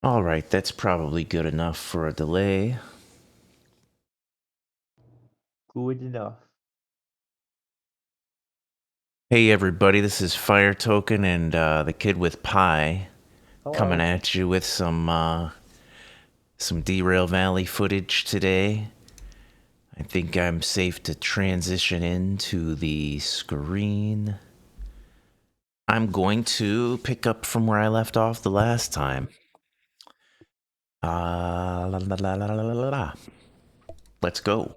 Alright, that's probably good enough for a delay. Good enough. Hey everybody, this is Fire Token and the Kid with Pie coming Hello. at you with some Derail Valley footage today. I think I'm safe to transition into the screen. I'm going to pick up from where I left off the last time. La, la, la, la, la, la, la. Let's go.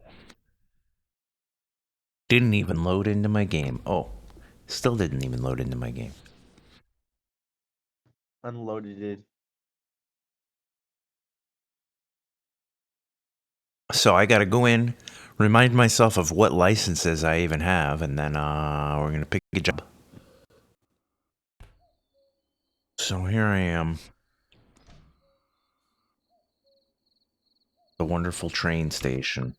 Didn't even load into my game. Oh, still didn't even load into my game. Unloaded it. So I gotta go in, remind myself of what licenses I even have, and then we're gonna pick a job. So here I am. The wonderful train station.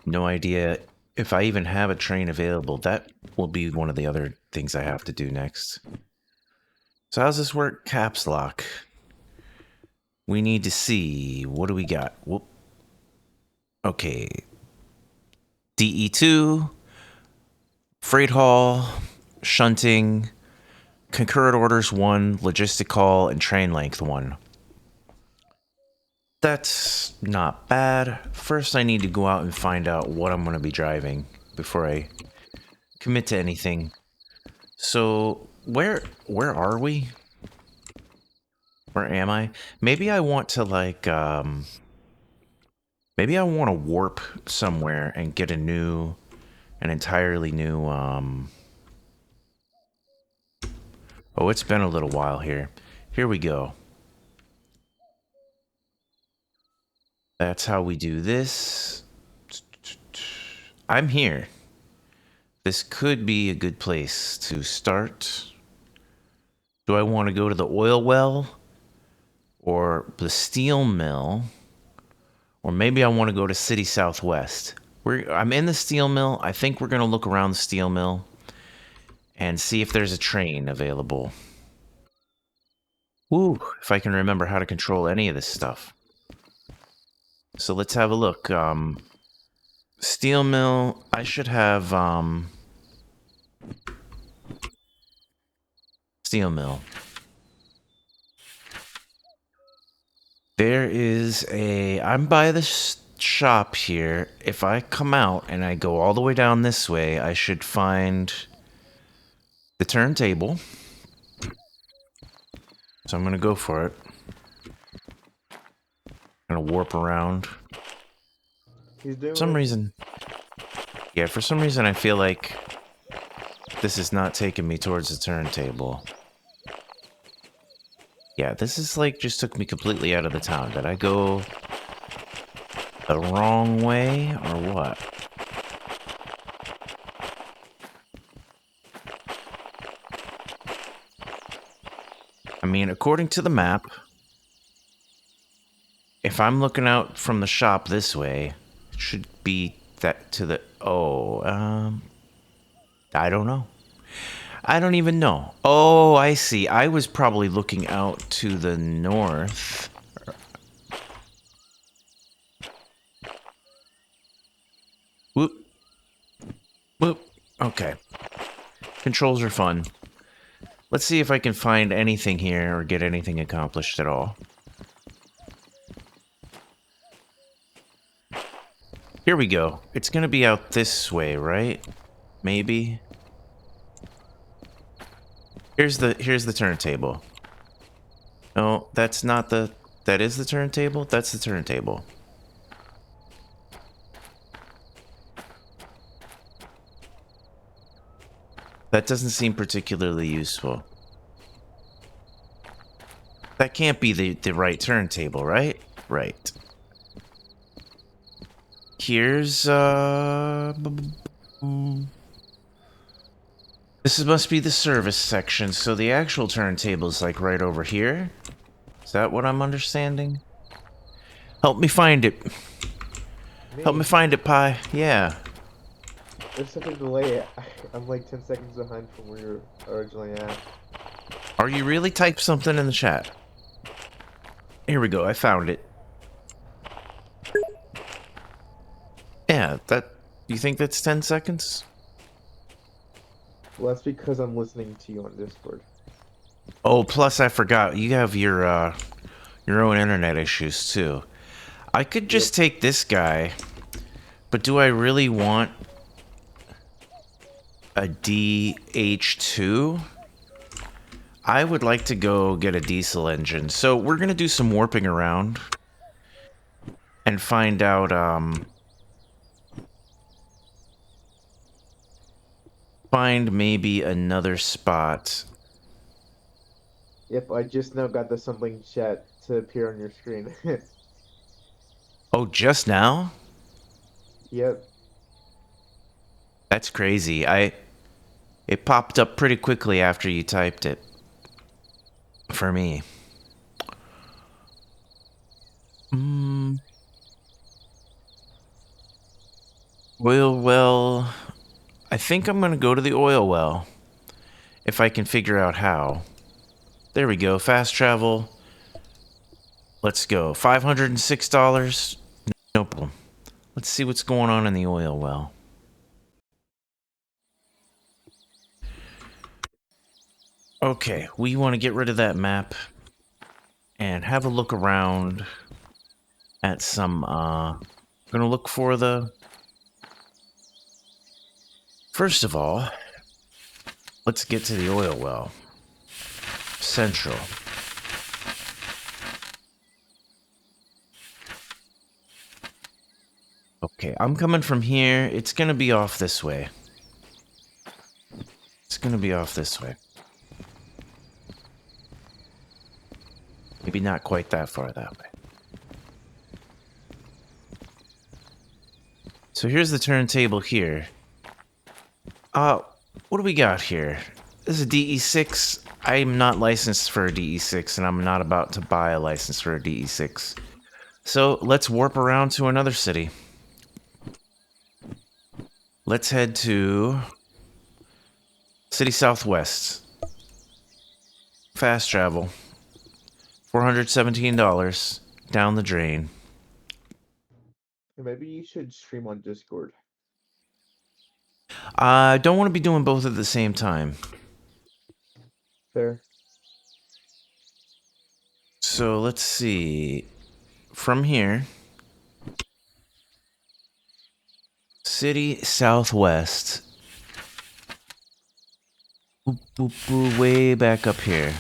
No idea if I even have a train available. That will be one of the other things I have to do next. So how's this work? Caps lock. We need to see. What do we got? Whoop. Okay. DE2, freight haul, shunting, concurrent orders 1, logistic call, and train length 1. That's not bad. First, I need to go out and find out what I'm going to be driving before I commit to anything. So, where are we? Where am I? Maybe I want to maybe I want to warp somewhere and get an entirely new Oh, it's been a little while here. Here we go. That's how we do this. I'm here. This could be a good place to start. Do I want to go to the oil well? Or the steel mill? Or maybe I want to go to City Southwest. I'm in the steel mill. I think we're going to look around the steel mill and see if there's a train available. Woo, if I can remember how to control any of this stuff. So let's have a look. Steel mill, I should have, steel mill. I'm by the shop here. If I come out and I go all the way down this way, I should find the turntable. So I'm gonna go for it. I'm gonna warp around. He's doing For some it. reason, yeah, for some reason I feel like this is not taking me towards the turntable. Yeah, this is like just took me completely out of the town. Did I go the wrong way or what? I mean, according to the map, if I'm looking out from the shop this way, it should be that to the... Oh, I don't know. I don't even know. Oh, I see. I was probably looking out to the north. Whoop. Whoop. Okay. Controls are fun. Let's see if I can find anything here or get anything accomplished at all. Here we go. It's gonna be out this way, right? Maybe. Here's the turntable. No, that's not the... That is the turntable? That's the turntable. That doesn't seem particularly useful. That can't be the right turntable, right? Right. Here's, this must be the service section, so the actual turntable is like right over here? Is that what I'm understanding? Help me find it. Help me find it, Pi. Yeah. There's such a delay. I'm like 10 seconds behind from where you're originally at. Are you really? Type something in the chat. Here we go. I found it. Yeah, that... You think that's 10 seconds? Well, that's because I'm listening to you on Discord. Oh, plus I forgot. You have your own internet issues, too. I could Yep. just take this guy, but do I really want a DH2? I would like to go get a diesel engine. So we're going to do some warping around and find out, find maybe another spot. Yep, I just now got the something chat to appear on your screen. Oh, just now? Yep. That's crazy. It popped up pretty quickly after you typed it. For me. Oil well. I think I'm gonna go to the oil well. If I can figure out how. There we go. Fast travel. Let's go. $506. No problem. Let's see what's going on in the oil well. Okay, we want to get rid of that map and have a look around at some, gonna look for the... First of all, let's get to the oil well. Central. Okay, I'm coming from here. It's gonna be off this way. It's gonna be off this way. Maybe not quite that far that way. So here's the turntable here. What do we got here? This is a DE6. I'm not licensed for a DE6, and I'm not about to buy a license for a DE6. So let's warp around to another city. Let's head to City Southwest. Fast travel. $417 down the drain. Maybe you should stream on Discord. I don't want to be doing both at the same time. Fair. So let's see. From here, City Southwest. Boop, boop, boop, way back up here.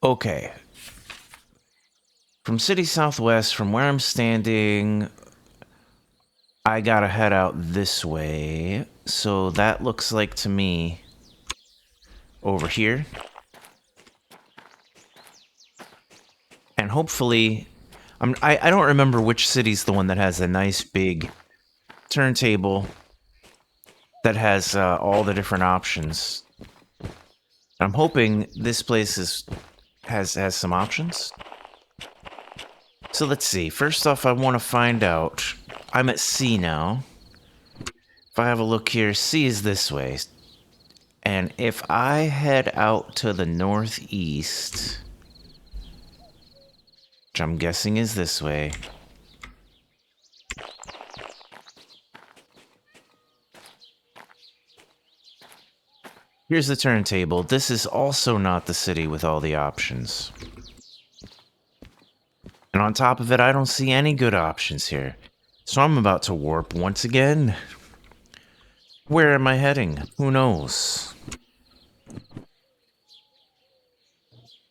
Okay. From City Southwest, from where I'm standing, I gotta head out this way. So that looks like to me over here. And hopefully, I don't remember which city's the one that has a nice big turntable that has all the different options. I'm hoping this place has some options. So let's see. First off, I want to find out. I'm at C now. If I have a look here, C is this way. And if I head out to the northeast, which I'm guessing is this way. Here's the turntable. This is also not the city with all the options. And on top of it, I don't see any good options here. So I'm about to warp once again. Where am I heading? Who knows?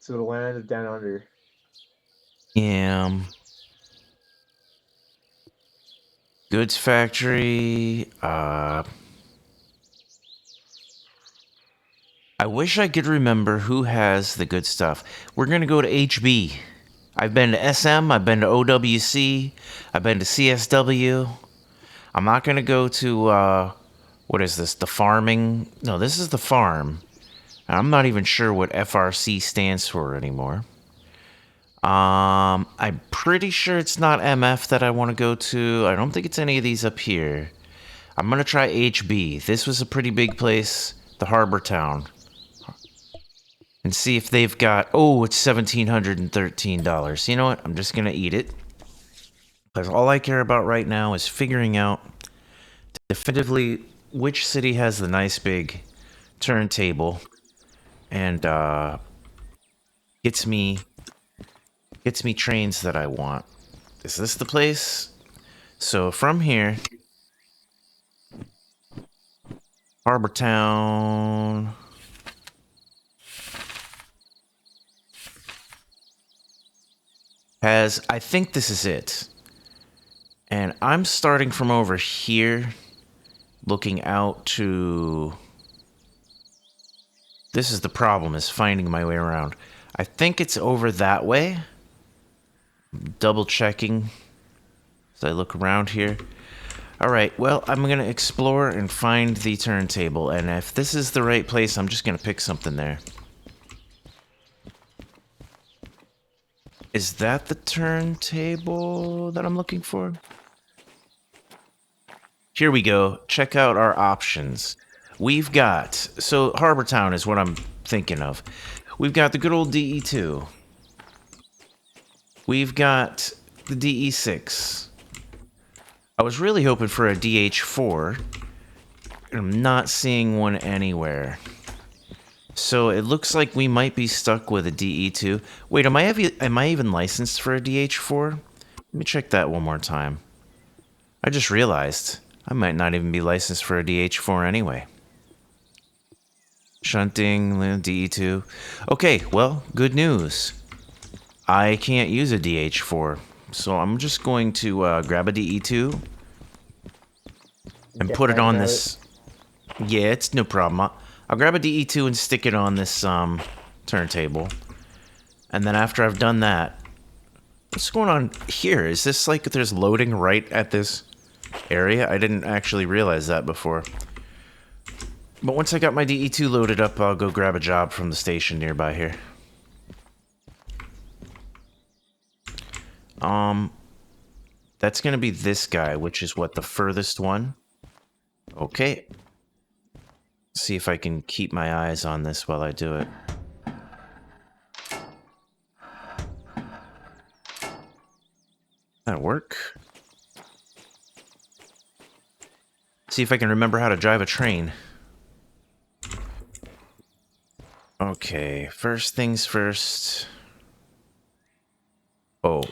To the land of down under. Yeah. Goods factory. I wish I could remember who has the good stuff. We're gonna go to HB. I've been to SM, I've been to OWC, I've been to CSW. I'm not gonna go to, what is this, the farming? No, this is the farm. I'm not even sure what FRC stands for anymore. I'm pretty sure it's not MF that I want to go to. I don't think it's any of these up here. I'm gonna try HB. This was a pretty big place, the harbor town. And see if they've got... Oh, it's $1,713. You know what? I'm just gonna eat it. Because all I care about right now is figuring out definitively which city has the nice big turntable and gets me trains that I want. Is this the place? So from here, Harbor Town. I think this is it. And I'm starting from over here, looking out to... This is the problem, is finding my way around. I think it's over that way. Double checking as I look around here. Alright, well, I'm gonna explore and find the turntable, and if this is the right place, I'm just gonna pick something there. Is that the turntable that I'm looking for? Here we go. Check out our options. We've got... So, Harbor Town is what I'm thinking of. We've got the good old DE2. We've got the DE6. I was really hoping for a DH4. And I'm not seeing one anywhere. So, it looks like we might be stuck with a DE2. Wait, am I even licensed for a DH4? Let me check that one more time. I just realized I might not even be licensed for a DH4 anyway. Shunting, DE2. Okay, well, good news. I can't use a DH4, so I'm just going to grab a DE2 and Get put it back on at this... Yeah, it's no problem. I'll grab a DE2 and stick it on this turntable. And then after I've done that... What's going on here? Is this like there's loading right at this area? I didn't actually realize that before. But once I got my DE2 loaded up, I'll go grab a job from the station nearby here. That's gonna be this guy, which is what, the furthest one? Okay. See if I can keep my eyes on this while I do it. That'll work. See if I can remember how to drive a train. Okay, first things first. Oh.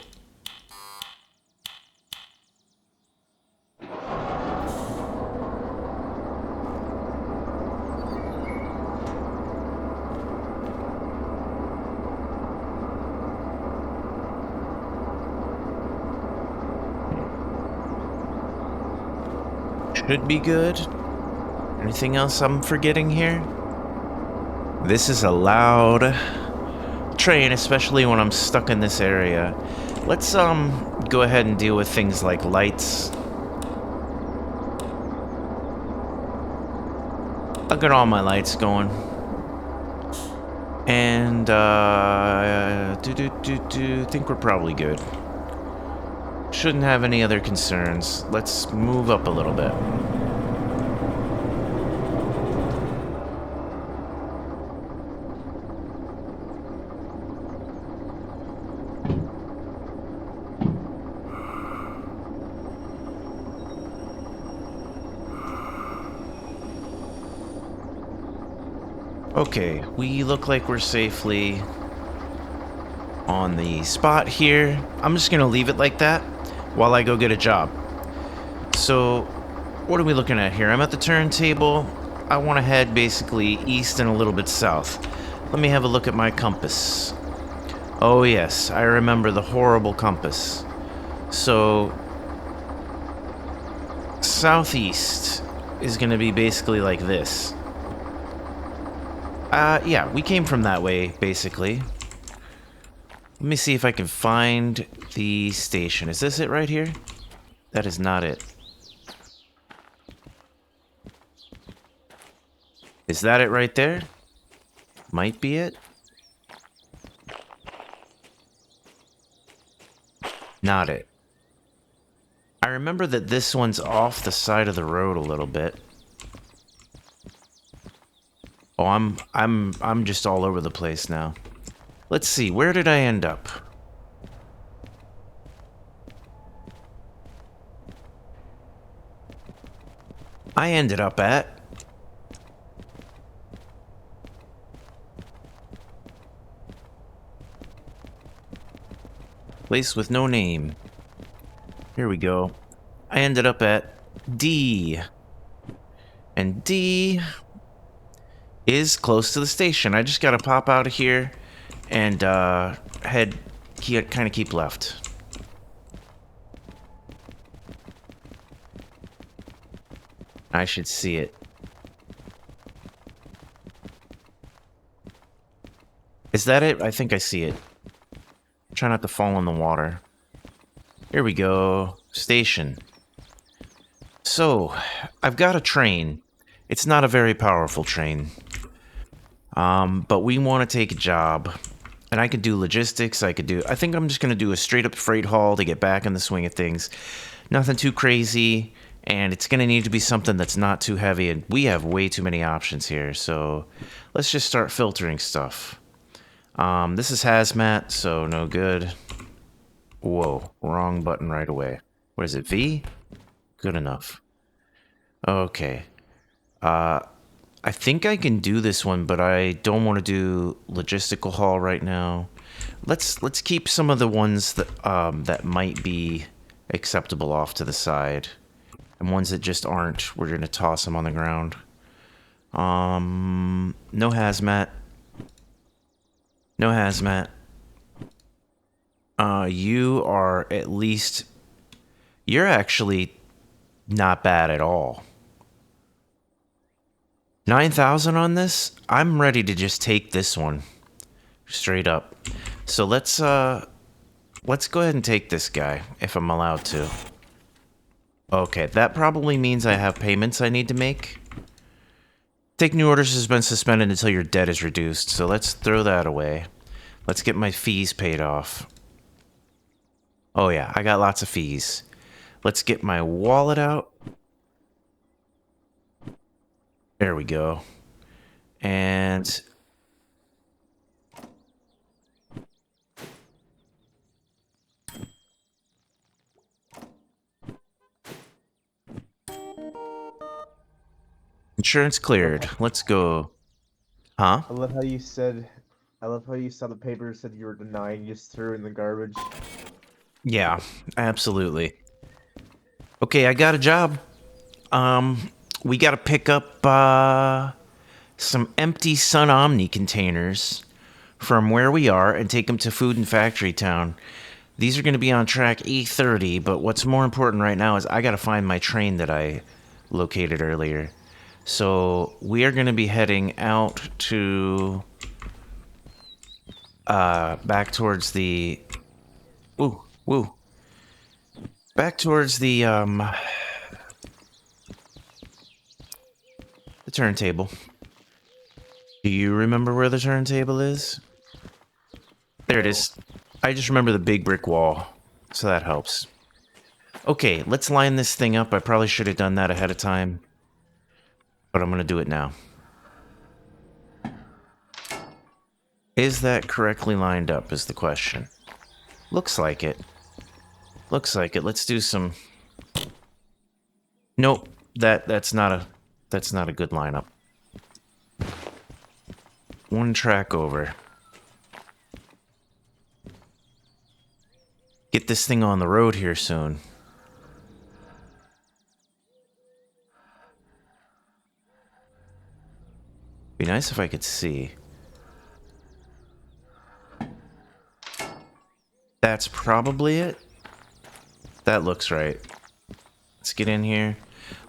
Should be good. Anything else I'm forgetting here? This is a loud train, especially when I'm stuck in this area. Let's go ahead and deal with things like lights. I'll get all my lights going. And think we're probably good. Shouldn't have any other concerns. Let's move up a little bit. Okay, we look like we're safely on the spot here. I'm just gonna leave it like that while I go get a job. So, what are we looking at here? I'm at the turntable. I want to head basically east and a little bit south. Let me have a look at my compass. Oh yes, I remember the horrible compass. So, southeast is gonna be basically like this. Yeah, we came from that way, basically. Let me see if I can find the station. Is this it right here? That is not it. Is that it right there? Might be it. Not it. I remember that this one's off the side of the road a little bit. Oh, I'm just all over the place now. Let's see, where did I end up? I ended up at... place with no name. Here we go. I ended up at D. And D is close to the station. I just gotta pop out of here and kind of keep left. I should see it. Is that it? I think I see it. Try not to fall in the water. Here we go. Station. So, I've got a train. It's not a very powerful train. But we want to take a job. And I could do logistics, I think I'm just going to do a straight up freight haul to get back in the swing of things. Nothing too crazy, and it's going to need to be something that's not too heavy, and we have way too many options here, so let's just start filtering stuff. This is hazmat, so no good. Whoa, wrong button right away. What is it, V? Good enough. Okay. I think I can do this one, but I don't want to do logistical haul right now. Let's keep some of the ones that that might be acceptable off to the side, and ones that just aren't, we're gonna toss them on the ground. No hazmat. No hazmat. You are at least... You're actually not bad at all. 9,000 on this? I'm ready to just take this one. Straight up. So let's go ahead and take this guy, if I'm allowed to. Okay, that probably means I have payments I need to make. Take new orders has been suspended until your debt is reduced, so let's throw that away. Let's get my fees paid off. Oh yeah, I got lots of fees. Let's get my wallet out. There we go. And... insurance cleared. Let's go. Huh? I love how you said. I love how you saw the paper said you were denying, you just threw in the garbage. Yeah, absolutely. Okay, I got a job. We gotta pick up, some empty Sun Omni containers from where we are and take them to Food and Factory Town. These are gonna be on track E30, but what's more important right now is I gotta find my train that I located earlier. So, we are gonna be heading out to, back towards the... Woo, woo. Back towards the turntable. Do you remember where the turntable is? There it is. I just remember the big brick wall, so that helps. Okay, let's line this thing up. I probably should have done that ahead of time, but I'm gonna do it now. Is that correctly lined up is the question. Looks like it. Looks like it. Let's do some... Nope, that's not a good lineup. One track over. Get this thing on the road here soon. Be nice if I could see. That's probably it. That looks right. Let's get in here.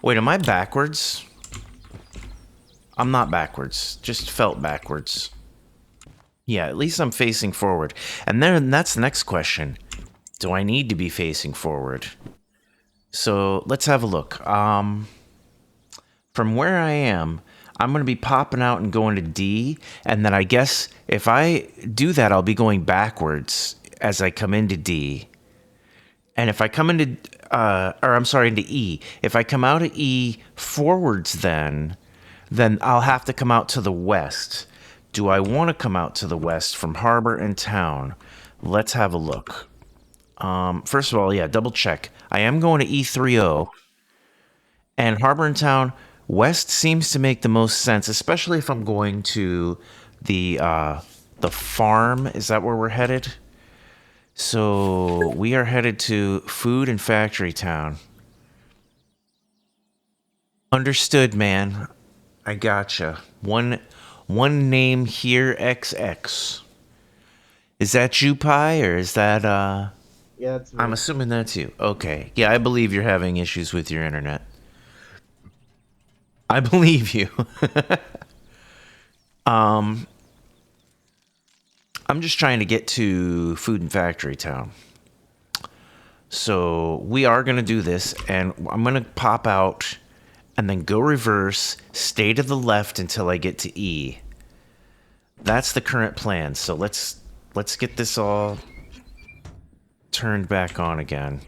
Wait, am I backwards? I'm not backwards. Just felt backwards. Yeah, at least I'm facing forward. And then that's the next question. Do I need to be facing forward? So let's have a look. From where I am, I'm going to be popping out and going to D. And then I guess if I do that, I'll be going backwards as I come into D. And if I come into... or I'm sorry, into E. If I come out of E forwards, then I'll have to come out to the west. Do I want to come out to the west from harbor and town? Let's have a look. First of all, yeah, double check. I am going to E30, and harbor and town west seems to make the most sense, especially if I'm going to the farm. Is that where we're headed? So we are headed to food and factory town. Understood, man. I gotcha. One name here, XX. Is that you, Pi, or is that Yeah, that's I'm me. assuming that's you. Okay. Yeah, I believe you're having issues with your internet. I believe you. I'm just trying to get to food and factory town. So we are going to do this, and I'm going to pop out and then go reverse, stay to the left until I get to E. That's the current plan. So let's get this all turned back on again.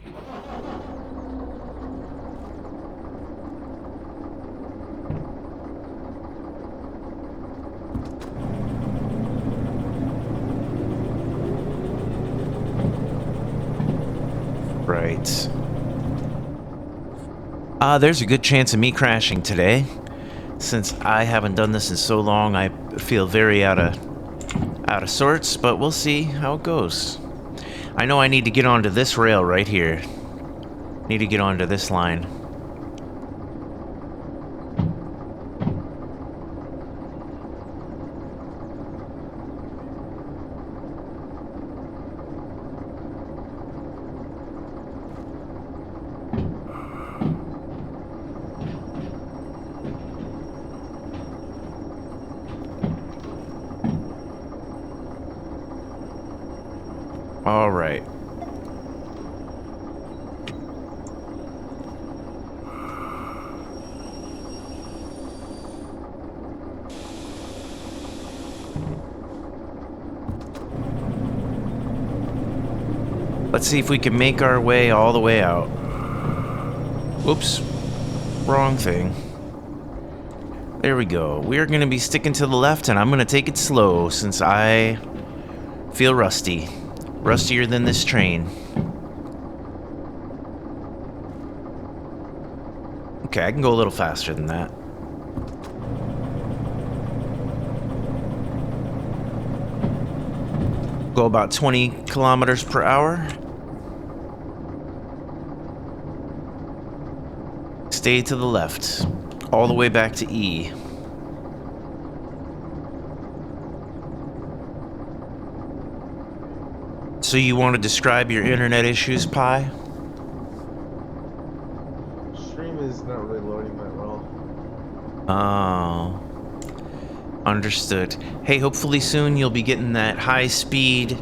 Right. There's a good chance of me crashing today. Since I haven't done this in so long, I feel very out of sorts, but we'll see how it goes. I know I need to get onto this rail right here. Need to get onto this line. All right. Let's see if we can make our way all the way out. Whoops. Wrong thing. There we go. We're going to be sticking to the left, and I'm going to take it slow since I feel rusty. Rustier than this train. Okay, I can go a little faster than that. Go about 20 kilometers per hour. Stay to the left. All the way back to E. So you want to describe your internet issues, Pi? Stream is not really loading that well. Oh. Understood. Hey, hopefully soon you'll be getting that high-speed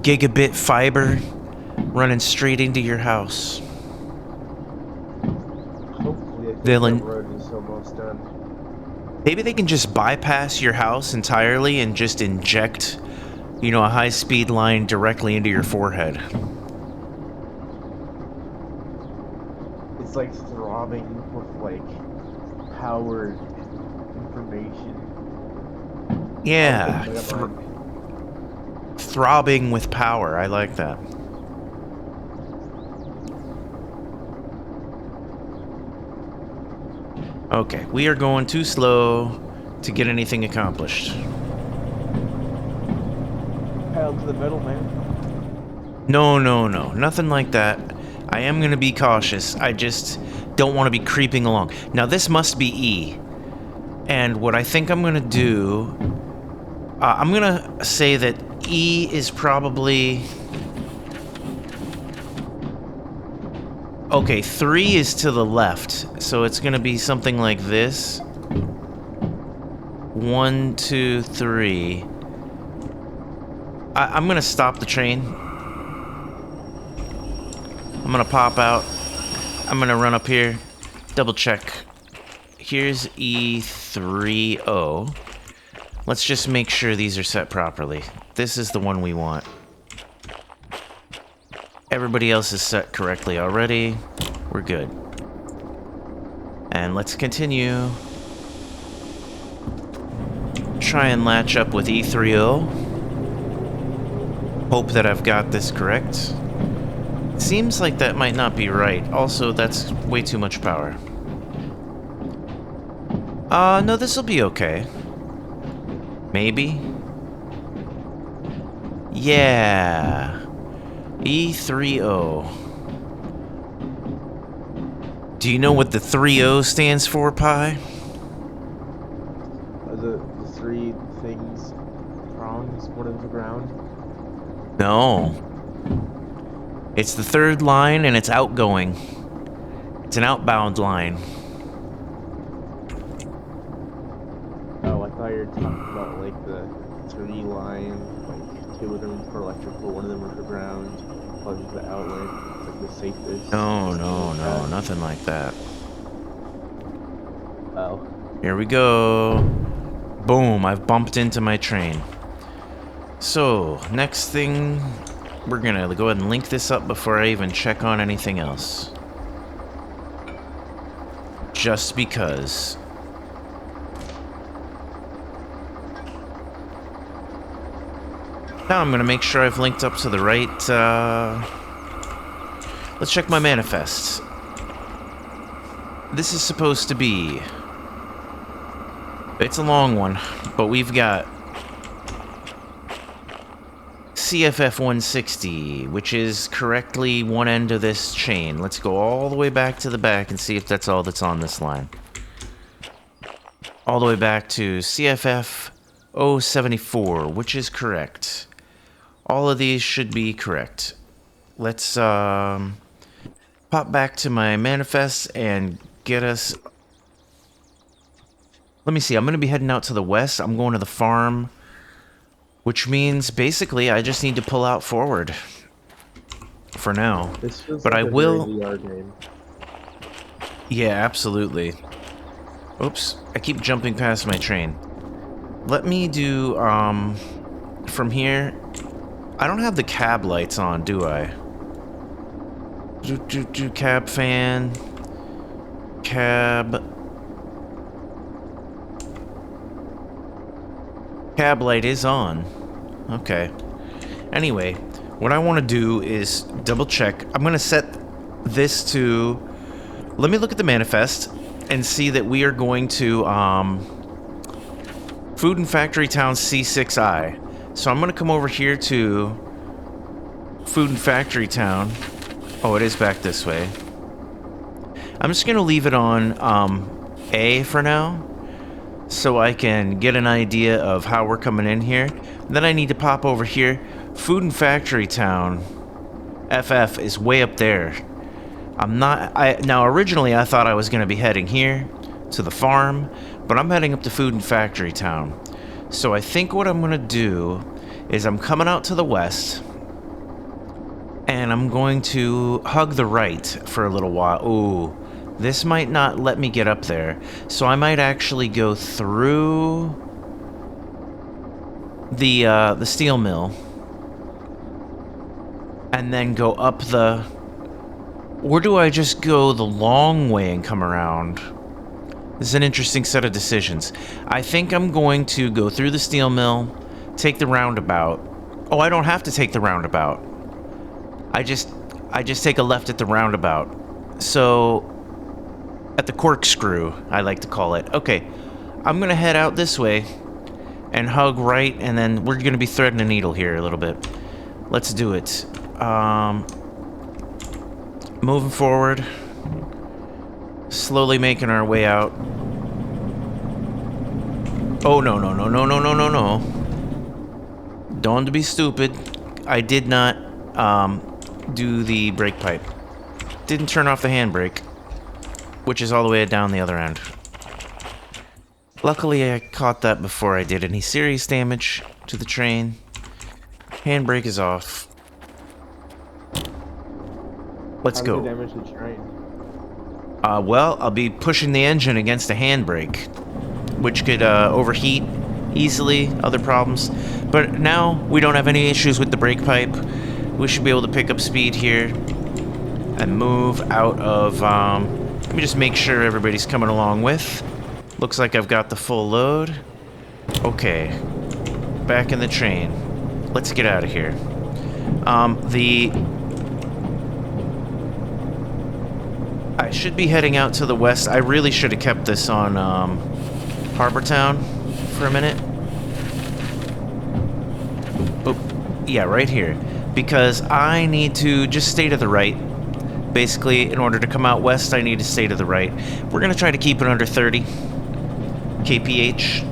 gigabit fiber running straight into your house. Hopefully, I think Villain. that road is almost done. Maybe they can just bypass your house entirely and just inject, a high-speed line directly into your forehead. It's like throbbing with like powered information. Yeah. Oh, Throbbing with power. I like that. Okay, we are going too slow to get anything accomplished. pedal to the metal, man. No, nothing like that. I am going to be cautious. I just don't want to be creeping along. Now, this must be E. And what I think I'm going to do... I'm going to say that E is probably... Okay, 3 is to the left. So it's going to be something like this. 1, 2, 3. I'm going to stop the train. I'm going to pop out. I'm going to run up here. Double check. Here's E30. Let's just make sure these are set properly. This is the one we want. Everybody else is set correctly already. We're good. And let's continue. Try and latch up with E30. Hope that I've got this correct. Seems like that might not be right. Also, that's way too much power. No, this'll be okay. Maybe? Yeah. E30. Do you know what the 30 stands for, Pi? The three things, prongs, one of the ground. No. It's the third line and it's outgoing. It's an outbound line. Oh, I thought you were talking about like the three line, like two of them for electrical, one of them were for ground, plugs the outlet, like the safest. No, Like nothing like that. Oh. Here we go. Boom, I've bumped into my train. So, next thing, we're gonna go ahead and link this up before I even check on anything else. Just because. Now I'm gonna make sure I've linked up to the right, let's check my manifest. This is supposed to be... It's a long one, but we've got CFF 160, which is correctly one end of this chain. Let's go all the way back to the back and see if that's all that's on this line. All the way back to CFF 074, which is correct. All of these should be correct. Let's pop back to my manifest and get us... Let me see, I'm going to be heading out to the west. I'm going to the farm, which means basically I just need to pull out forward for now. This feels But like I a will... very VR game. Yeah, absolutely. Oops, I keep jumping past my train. Let me do, from here... I don't have the cab lights on, do I? Cab fan... Cab light is on. Okay. Anyway, what I want to do is double check. I'm going to set this to... Let me look at the manifest and see that we are going to Food and Factory Town C6I. So I'm going to come over here to Food and Factory Town. Oh, it is back this way. I'm just going to leave it on A for now, so I can get an idea of how we're coming in here. And then I need to pop over here. Food and Factory Town, FF, is way up there. Now originally I thought I was going to be heading here to the farm, but I'm heading up to Food and Factory Town. So I think what I'm going to do is I'm coming out to the west, and I'm going to hug the right for a little while. Ooh. This might not let me get up there, so I might actually go through the steel mill and then go up the... Or do I just go the long way and come around? This is an interesting set of decisions. I think I'm going to go through the steel mill, take the roundabout. Oh, I don't have to take the roundabout. I just take a left at the roundabout. So... At the corkscrew, I like to call it. Okay, I'm gonna head out this way and hug right, and then we're gonna be threading a needle here a little bit. Let's do it. Moving forward, slowly making our way out. Oh, no. Don't want to be stupid. I did not do the brake pipe. Didn't turn off the handbrake, which is all the way down the other end. Luckily, I caught that before I did any serious damage to the train. Handbrake is off. Let's How go. does it damage the train? Well, I'll be pushing the engine against a handbrake, which could overheat easily, other problems. But now we don't have any issues with the brake pipe. we should be able to pick up speed here and move out of, let me just make sure everybody's coming along with. Looks like I've got the full load. Okay, back in the train. Let's get out of here. I should be heading out to the west. I really should have kept this on Harbor Town for a minute. Oh, yeah, right here. Because I need to just stay to the right. Basically, in order to come out west, I need to stay to the right. We're going to try to keep it under 30 kph.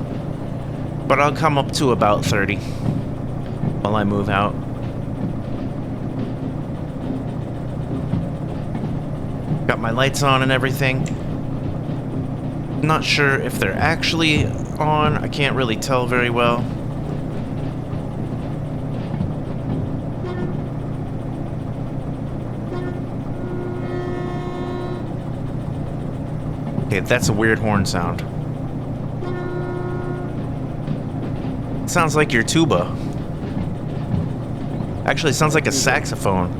But I'll come up to about 30 while I move out. Got my lights on and everything. Not sure if they're actually on. I can't really tell very well. Okay, that's a weird horn sound. It sounds like your tuba. Actually, it sounds like a saxophone.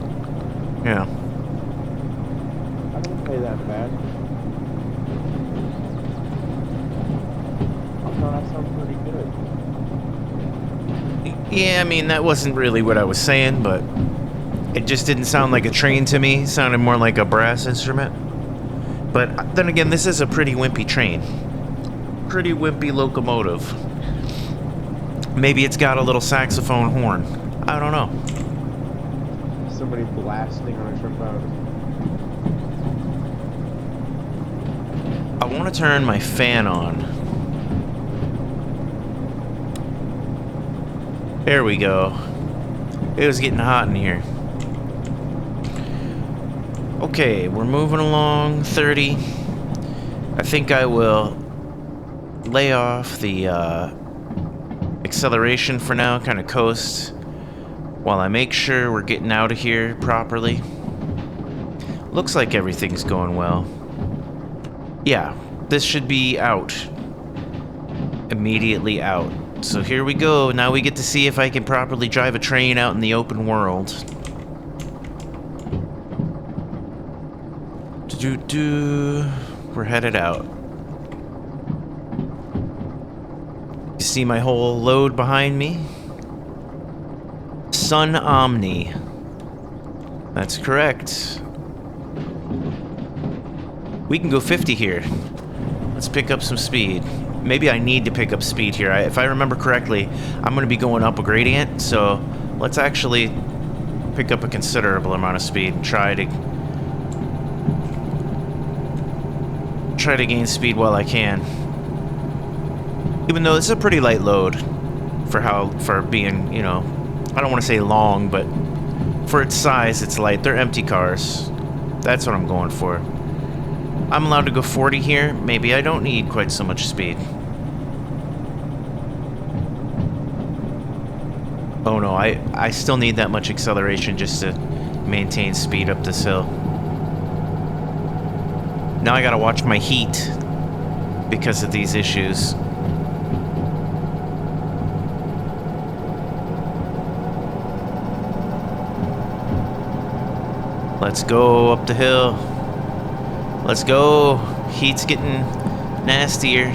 Yeah. I don't play that bad. I thought that sounded pretty good. Yeah, I mean, that wasn't really what I was saying, but it just didn't sound like a train to me. It sounded more like a brass instrument. But then again, this is a pretty wimpy train. Pretty wimpy locomotive. Maybe it's got a little saxophone horn. I don't know. Somebody blasting on a trombone. I want to turn my fan on. There we go. It was getting hot in here. Okay, we're moving along 30. I think I will lay off the acceleration for now, kind of coast, while I make sure we're getting out of here properly. Looks like everything's going well. Yeah, this should be out. Immediately out. So here we go. Now we get to see if I can properly drive a train out in the open world. We're headed out. You see my whole load behind me? Sun Omni. That's correct. We can go 50 here. Let's pick up some speed. Maybe I need to pick up speed here. If I remember correctly, I'm going to be going up a gradient, so let's actually pick up a considerable amount of speed and try to gain speed while I can. Even though it's a pretty light load for being, you know, I don't want to say long, but for its size, it's light. They're empty cars. That's what I'm going for. I'm allowed to go 40 here. Maybe I don't need quite so much speed. Oh no, I still need that much acceleration just to maintain speed up this hill. Now I gotta watch my heat because of these issues. Let's go up the hill. Let's go. Heat's getting nastier,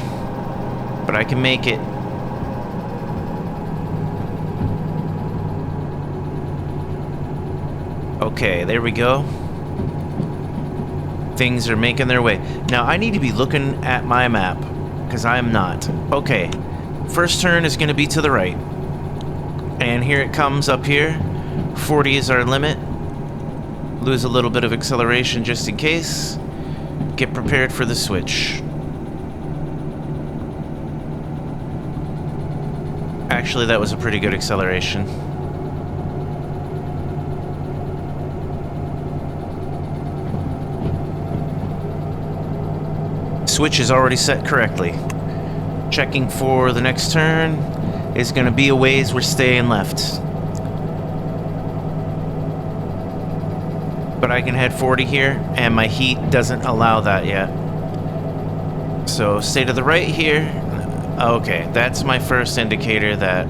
but I can make it. Okay, there we go. Things are making their way. Now, I need to be looking at my map, because I am not. Okay, first turn is going to be to the right. And here it comes up here. 40 is our limit. Lose a little bit of acceleration just in case. Get prepared for the switch. Actually, that was a pretty good acceleration. Switch is already set correctly. Checking for the next turn is going to be a ways we're staying left. But I can head 40 here, and my heat doesn't allow that yet. So stay to the right here. Okay, that's my first indicator that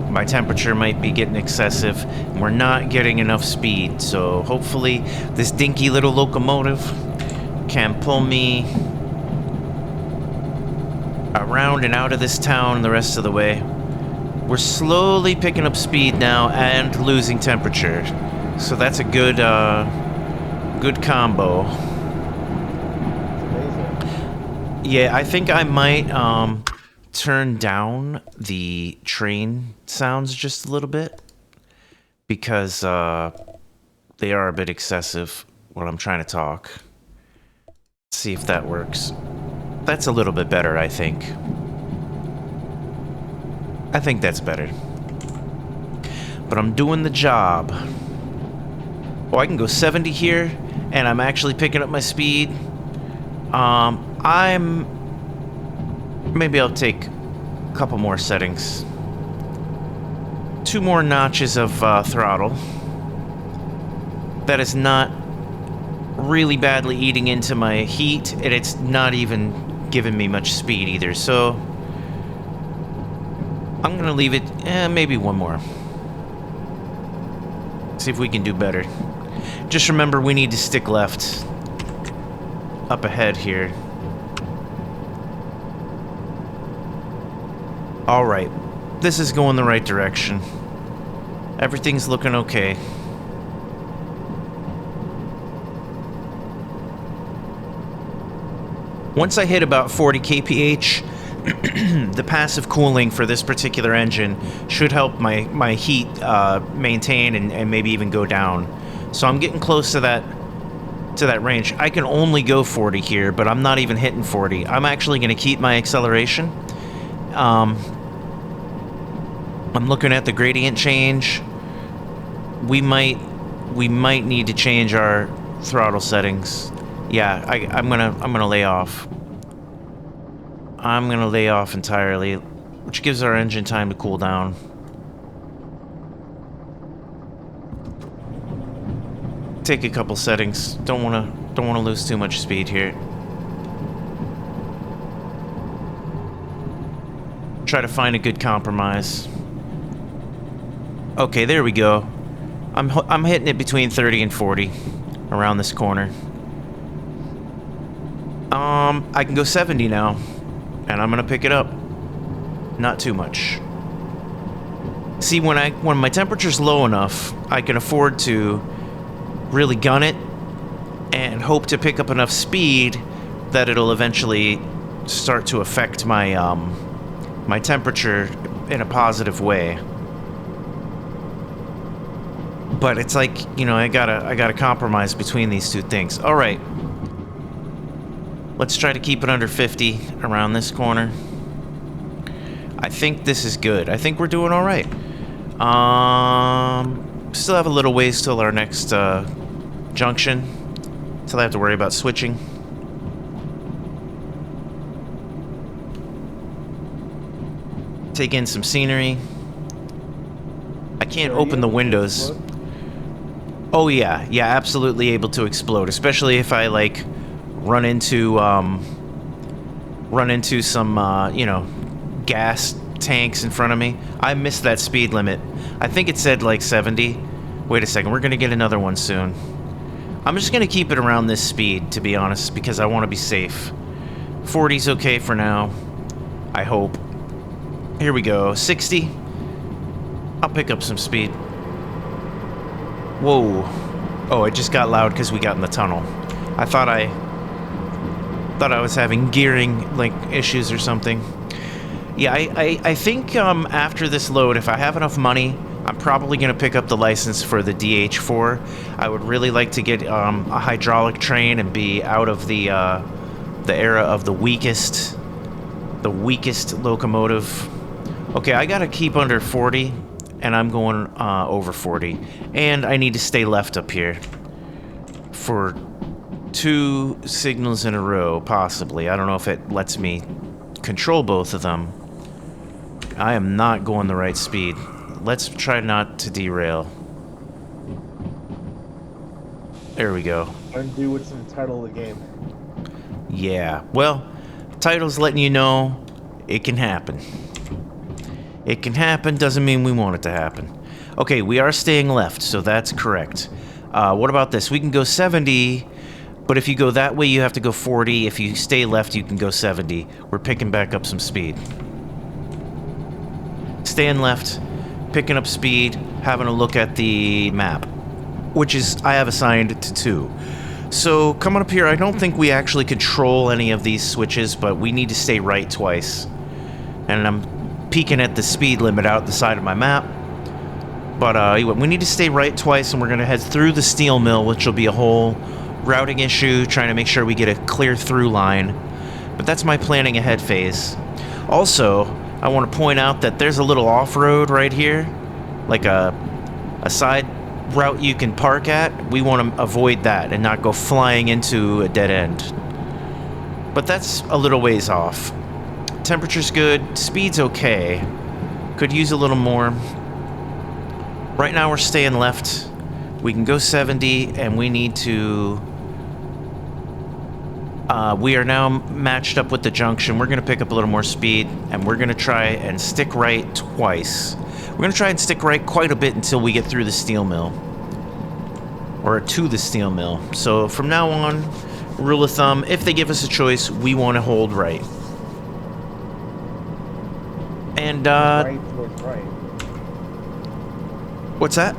my temperature might be getting excessive, and we're not getting enough speed. So hopefully this dinky little locomotive can pull me around and out of this town the rest of the way. We're slowly picking up speed now and losing temperature. So that's a good, good combo. Amazing. Yeah, I think I might, turn down the train sounds just a little bit because they are a bit excessive when I'm trying to talk. Let's see if that works. That's a little bit better, I think. I think that's better. But I'm doing the job. Oh, I can go 70 here, and I'm actually picking up my speed. Maybe I'll take a couple more settings. 2 more notches of throttle. That is not really badly eating into my heat, and it's not even giving me much speed either, so I'm gonna leave it, maybe 1 more. See if we can do better. Just remember, we need to stick left up ahead here. Alright, this is going the right direction. Everything's looking okay. Once I hit about 40 kph, the passive cooling for this particular engine should help my heat maintain and maybe even go down. So I'm getting close to that range. I can only go 40 here, but I'm not even hitting 40. I'm actually going to keep my acceleration. I'm looking at the gradient change. We might need to change our throttle settings. Yeah, I'm gonna lay off. I'm gonna lay off entirely, which gives our engine time to cool down. Take a couple settings. Don't wanna lose too much speed here. Try to find a good compromise. Okay, there we go. I'm hitting it between 30 and 40 around this corner. I can go 70 now, and I'm gonna pick it up. Not too much. See, when my temperature's low enough, I can afford to really gun it and hope to pick up enough speed that it'll eventually start to affect my my temperature in a positive way. But it's like, you know, I gotta compromise between these two things. All right. Let's try to keep it under 50 around this corner. I think this is good. I think we're doing all right. Still have a little ways till our next junction. Till I have to worry about switching. Take in some scenery. I can't open the windows. Oh yeah, absolutely able to explode, especially if I like run into some you know, gas tanks in front of me. I missed that speed limit. I think it said like 70. Wait a second, we're gonna get another one soon. I'm just gonna keep it around this speed, to be honest, because I want to be safe. 40's okay for now, I hope. Here we go, 60. I'll pick up some speed. Whoa. Oh, it just got loud because we got in the tunnel. I thought I was having gearing like issues or something. Yeah, I think after this load, if I have enough money, I'm probably going to pick up the license for the DH4. I would really like to get a hydraulic train and be out of the era of the weakest locomotive. Okay, I got to keep under 40. And I'm going over 40. And I need to stay left up here for 2 signals in a row, possibly. I don't know if it lets me control both of them. I am not going the right speed. Let's try not to derail. There we go. Undo what's in the title of the game. Yeah, well, title's letting you know it can happen. It can happen, doesn't mean we want it to happen. Okay, we are staying left, so that's correct. What about this? We can go 70, but if you go that way, you have to go 40. If you stay left, you can go 70. We're picking back up some speed. Staying left, picking up speed, having a look at the map, which is I have assigned to 2. So coming up here, I don't think we actually control any of these switches, but we need to stay right twice. And I'm peeking at the speed limit out the side of my map. But we need to stay right twice, and we're going to head through the steel mill, which will be a whole routing issue, trying to make sure we get a clear through line. But that's my planning ahead phase. Also, I want to point out that there's a little off-road right here, like a side route you can park at. We want to avoid that and not go flying into a dead end. But that's a little ways off. Temperature's good, speed's okay. Could use a little more. Right now we're staying left. We can go 70, and we need to... we are now matched up with the junction. We're going to pick up a little more speed, and we're going to try and stick right twice. We're going to try and stick right quite a bit until we get through the steel mill. Or to the steel mill. So from now on, rule of thumb, if they give us a choice, we want to hold right. And, Right towards right. What's that?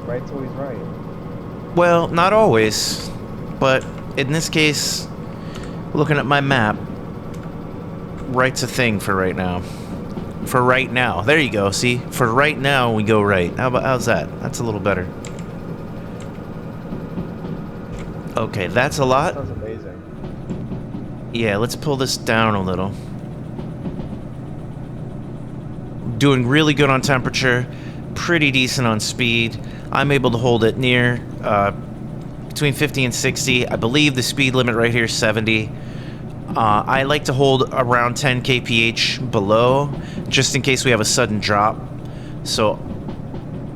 Right's always right. Well, not always. But in this case, looking at my map, right's a thing for right now. For right now. There you go, see? For right now, we go right. How's that? That's a little better. Okay, that's a lot. Sounds amazing. Yeah, let's pull this down a little. Doing really good on temperature, pretty decent on speed. I'm able to hold it near between 50 and 60. I believe the speed limit right here is 70. I like to hold around 10 kph below, just in case we have a sudden drop. So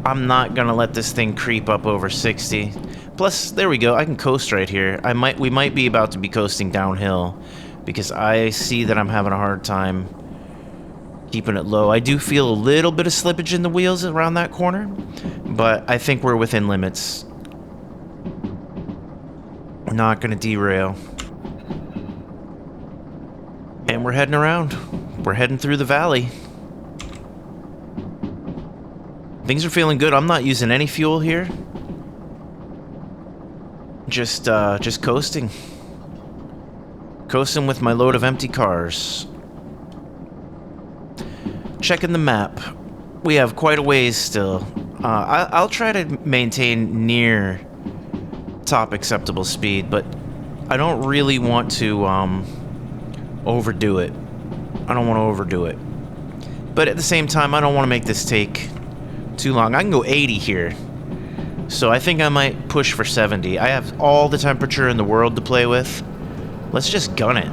I'm not gonna let this thing creep up over 60. Plus, there we go. I can coast right here. We might be about to be coasting downhill, because I see that I'm having a hard time keeping it low. I do feel a little bit of slippage in the wheels around that corner, but I think we're within limits. We're not going to derail. And we're heading around. We're heading through the valley. Things are feeling good. I'm not using any fuel here. Just coasting. Coasting with my load of empty cars. Checking the map. We have quite a ways still. I'll try to maintain near top acceptable speed, but I don't really want to overdo it. I don't want to overdo it. But at the same time, I don't want to make this take too long. I can go 80 here. So I think I might push for 70. I have all the temperature in the world to play with. Let's just gun it.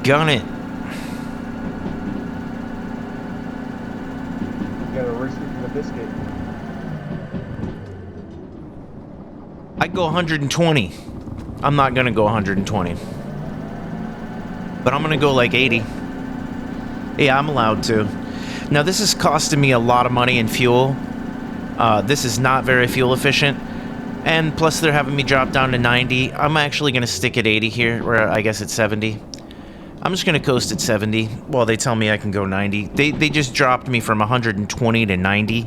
Gun it. You gotta risk it for the biscuit. I'd go 120. I'm not gonna go 120. But I'm gonna go like 80. Yeah, I'm allowed to. Now this is costing me a lot of money in fuel. This is not very fuel efficient. And plus they're having me drop down to 90. I'm actually gonna stick at 80 here, or I guess it's 70. I'm just gonna coast at 70 while they tell me I can go 90. They just dropped me from 120 to 90.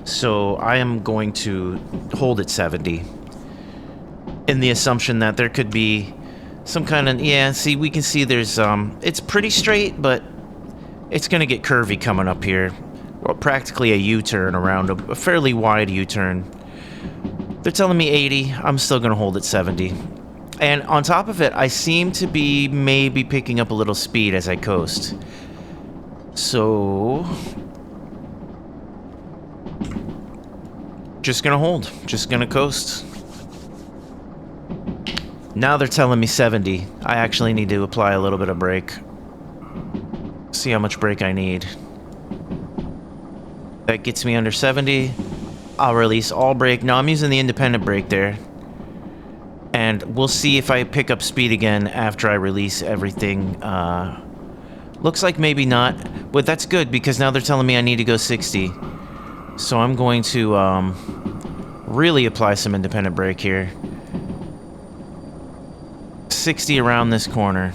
So I am going to hold at 70. In the assumption that there could be some kind of, yeah, see, we can see there's, it's pretty straight, but it's going to get curvy coming up here. Well, practically a U-turn around a fairly wide U-turn. They're telling me 80. I'm still going to hold at 70. And on top of it, I seem to be maybe picking up a little speed as I coast. So just going to hold. Just going to coast. Now they're telling me 70. I actually need to apply a little bit of brake. See how much brake I need. That gets me under 70. I'll release all brake. Now I'm using the independent brake there. And we'll see if I pick up speed again after I release everything. Looks like maybe not, but that's good because now they're telling me I need to go 60. So I'm going to really apply some independent brake here. 60 around this corner.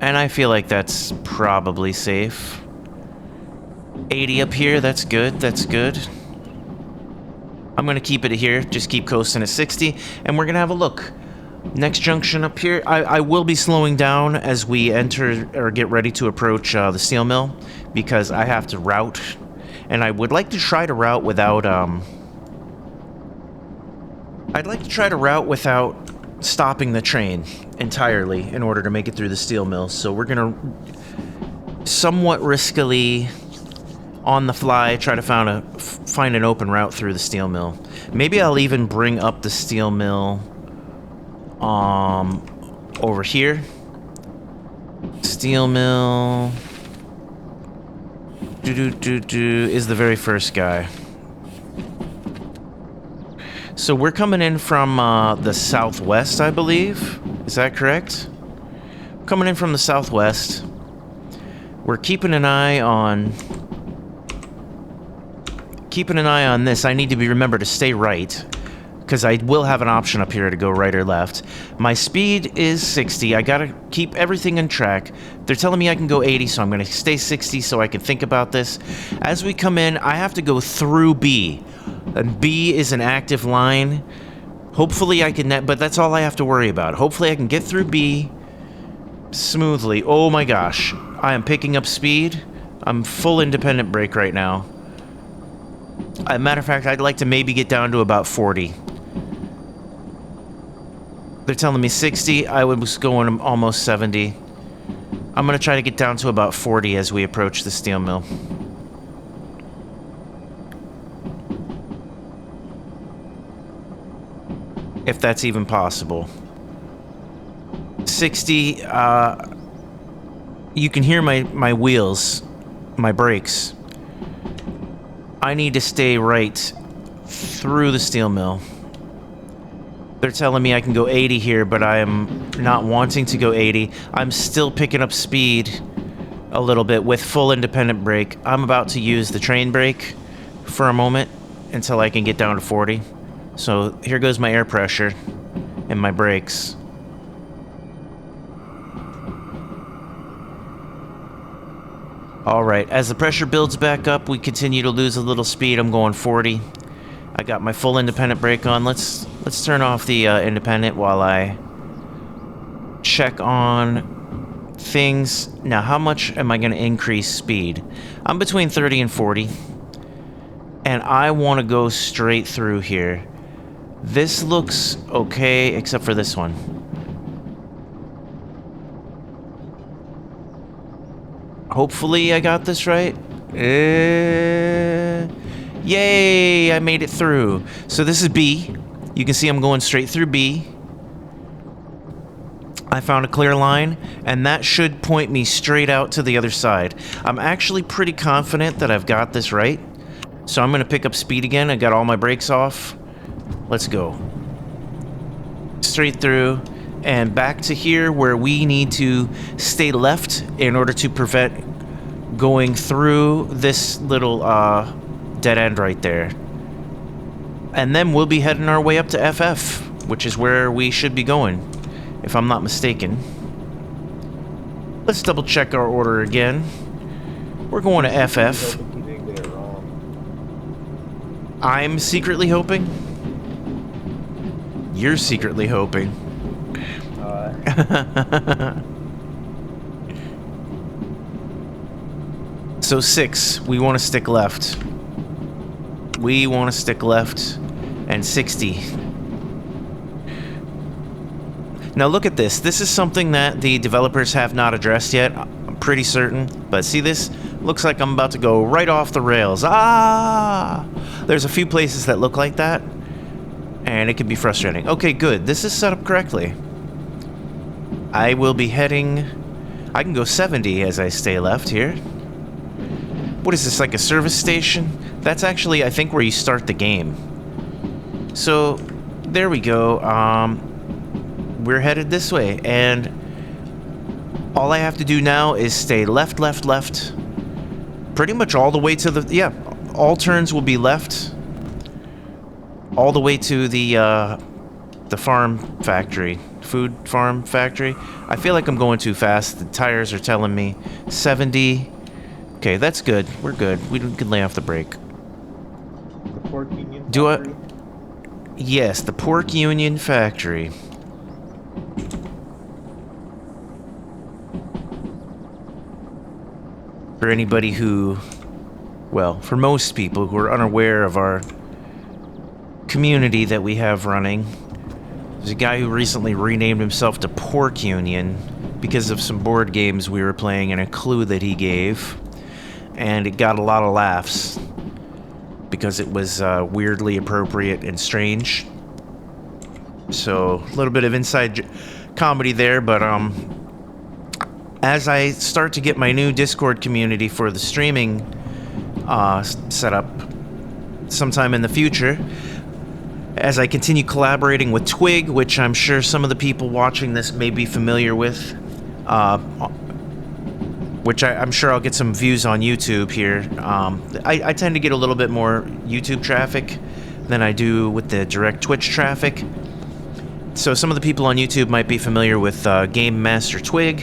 And I feel like that's probably safe. 80 up here, that's good, that's good. I'm gonna keep it here, just keep coasting at 60, and we're gonna have a look. Next junction up here, I will be slowing down as we enter or get ready to approach the steel mill, because I have to route, and I would like to try to route without, I'd like to try to route without stopping the train entirely in order to make it through the steel mill. So we're gonna somewhat riskily, on the fly, try to find an open route through the steel mill. Maybe I'll even bring up the steel mill over here. Steel mill is the very first guy. So we're coming in from the southwest, I believe. Is that correct? Coming in from the southwest. We're keeping an eye on this. I need to remember to stay right, because I will have an option up here to go right or left. My speed is 60. I gotta keep everything in track. They're telling me I can go 80, so I'm gonna stay 60 so I can think about this. As we come in, I have to go through B. And B is an active line. Hopefully I can, but that's all I have to worry about. Hopefully I can get through B smoothly. Oh my gosh. I am picking up speed. I'm full independent brake right now. As a matter of fact, I'd like to maybe get down to about 40. They're telling me 60. I was going almost 70. I'm going to try to get down to about 40 as we approach the steel mill. If that's even possible. 60, you can hear my wheels, my brakes. I need to stay right through the steel mill. They're telling me I can go 80 here, but I am not wanting to go 80. I'm still picking up speed a little bit with full independent brake. I'm about to use the train brake for a moment until I can get down to 40. So here goes my air pressure and my brakes. Alright, as the pressure builds back up, we continue to lose a little speed. I'm going 40. I got my full independent brake on. Let's turn off the independent while I check on things. Now, how much am I going to increase speed? I'm between 30 and 40. And I want to go straight through here. This looks okay, except for this one. Hopefully I got this right. Yay, I made it through. So this is B. You can see I'm going straight through B. I found a clear line, and that should point me straight out to the other side. I'm actually pretty confident that I've got this right. So I'm going to pick up speed again. I got all my brakes off. Let's go. Straight through. And back to here where we need to stay left in order to prevent going through this little dead end right there. And then we'll be heading our way up to FF, which is where we should be going, if I'm not mistaken. Let's double check our order again. We're going to FF. You didn't get it wrong. I'm secretly hoping. You're secretly hoping. So 6, we want to stick left. We want to stick left. And 60. Now look at this. This is something that the developers have not addressed yet. I'm pretty certain. But see this? Looks like I'm about to go right off the rails. Ah! There's a few places that look like that. And it can be frustrating. Okay, good. This is set up correctly. I will be heading... I can go 70 as I stay left here. What is this, like a service station? That's actually, I think, where you start the game. So, there we go. We're headed this way, and all I have to do now is stay left, left, left. Pretty much all the way to the... Yeah, all turns will be left. All the way to the farm factory. Food farm factory. I feel like I'm going too fast. The tires are telling me 70. Okay, that's good. We're good. We can lay off the brake. The Pork Union Do I... Factory? Yes, the Pork Union Factory. For anybody who... Well, for most people who are unaware of our community that we have running, there's a guy who recently renamed himself to Pork Union because of some board games we were playing and a clue that he gave. And it got a lot of laughs because it was weirdly appropriate and strange. So, a little bit of inside comedy there, but as I start to get my new Discord community for the streaming set up sometime in the future, as I continue collaborating with Twig, which I'm sure some of the people watching this may be familiar with, which I'm sure I'll get some views on YouTube here. I tend to get a little bit more YouTube traffic than I do with the direct Twitch traffic. So some of the people on YouTube might be familiar with Game Master Twig,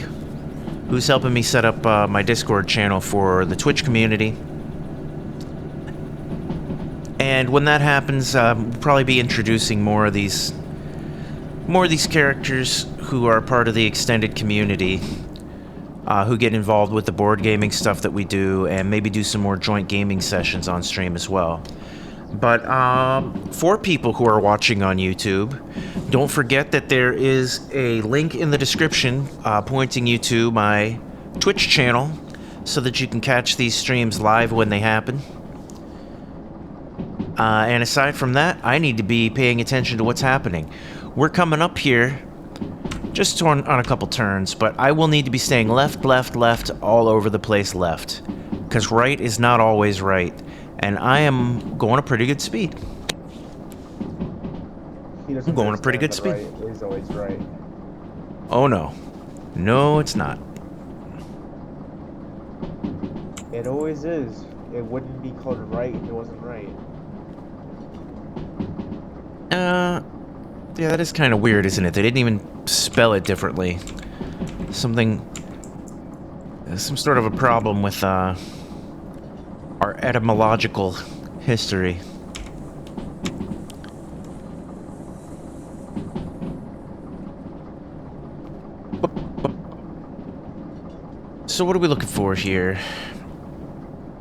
who's helping me set up my Discord channel for the Twitch community. And when that happens, we'll probably be introducing more of these characters who are part of the extended community, who get involved with the board gaming stuff that we do, and maybe do some more joint gaming sessions on stream as well. But for people who are watching on YouTube, don't forget that there is a link in the description pointing you to my Twitch channel so that you can catch these streams live when they happen. And aside from that, I need to be paying attention to what's happening. We're coming up here just on a couple turns, but I will need to be staying left, left, left, all over the place left. Because right is not always right. And I am going a pretty good speed. I'm going a pretty good speed. Right is always right. Oh no. No, it's not. It always is. It wouldn't be called right if it wasn't right. Yeah, that is kind of weird, isn't it? They didn't even spell it differently. Some sort of a problem with, our etymological history. So what are we looking for here?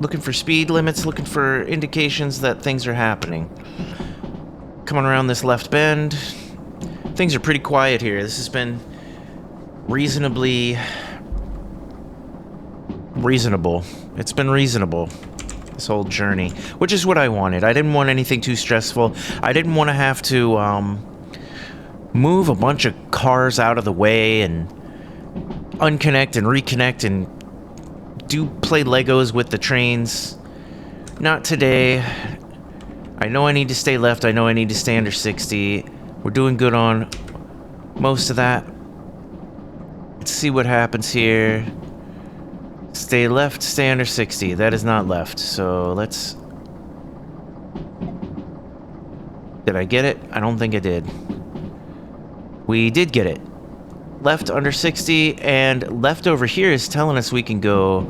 Looking for speed limits, looking for indications that things are happening. Coming around this left bend. Things are pretty quiet here. This has been reasonable. It's been reasonable, this whole journey, which is what I wanted. I didn't want anything too stressful. I didn't want to have to move a bunch of cars out of the way and unconnect and reconnect and play Legos with the trains. Not today. I know I need to stay left. I know I need to stay under 60. We're doing good on most of that. Let's see what happens here. Stay left, stay under 60. That is not left. So let's... Did I get it? I don't think I did. We did get it. Left under 60, and left over here is telling us we can go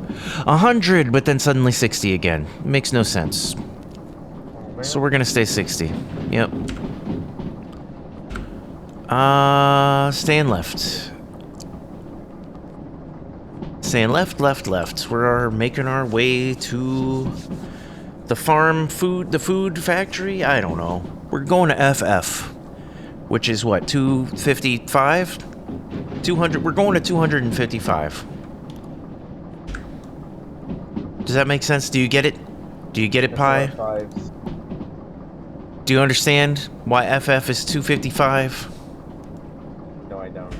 100, but then suddenly 60 again. Makes no sense. So we're gonna stay 60. Yep. Staying left. Staying left, left, left. We're making our way to the food factory? I don't know. We're going to FF, which is what, 255? 200, we're going to 255. Does that make sense? Do you get it? Do you get it, Pi? Do you understand why FF is 255? No, I don't.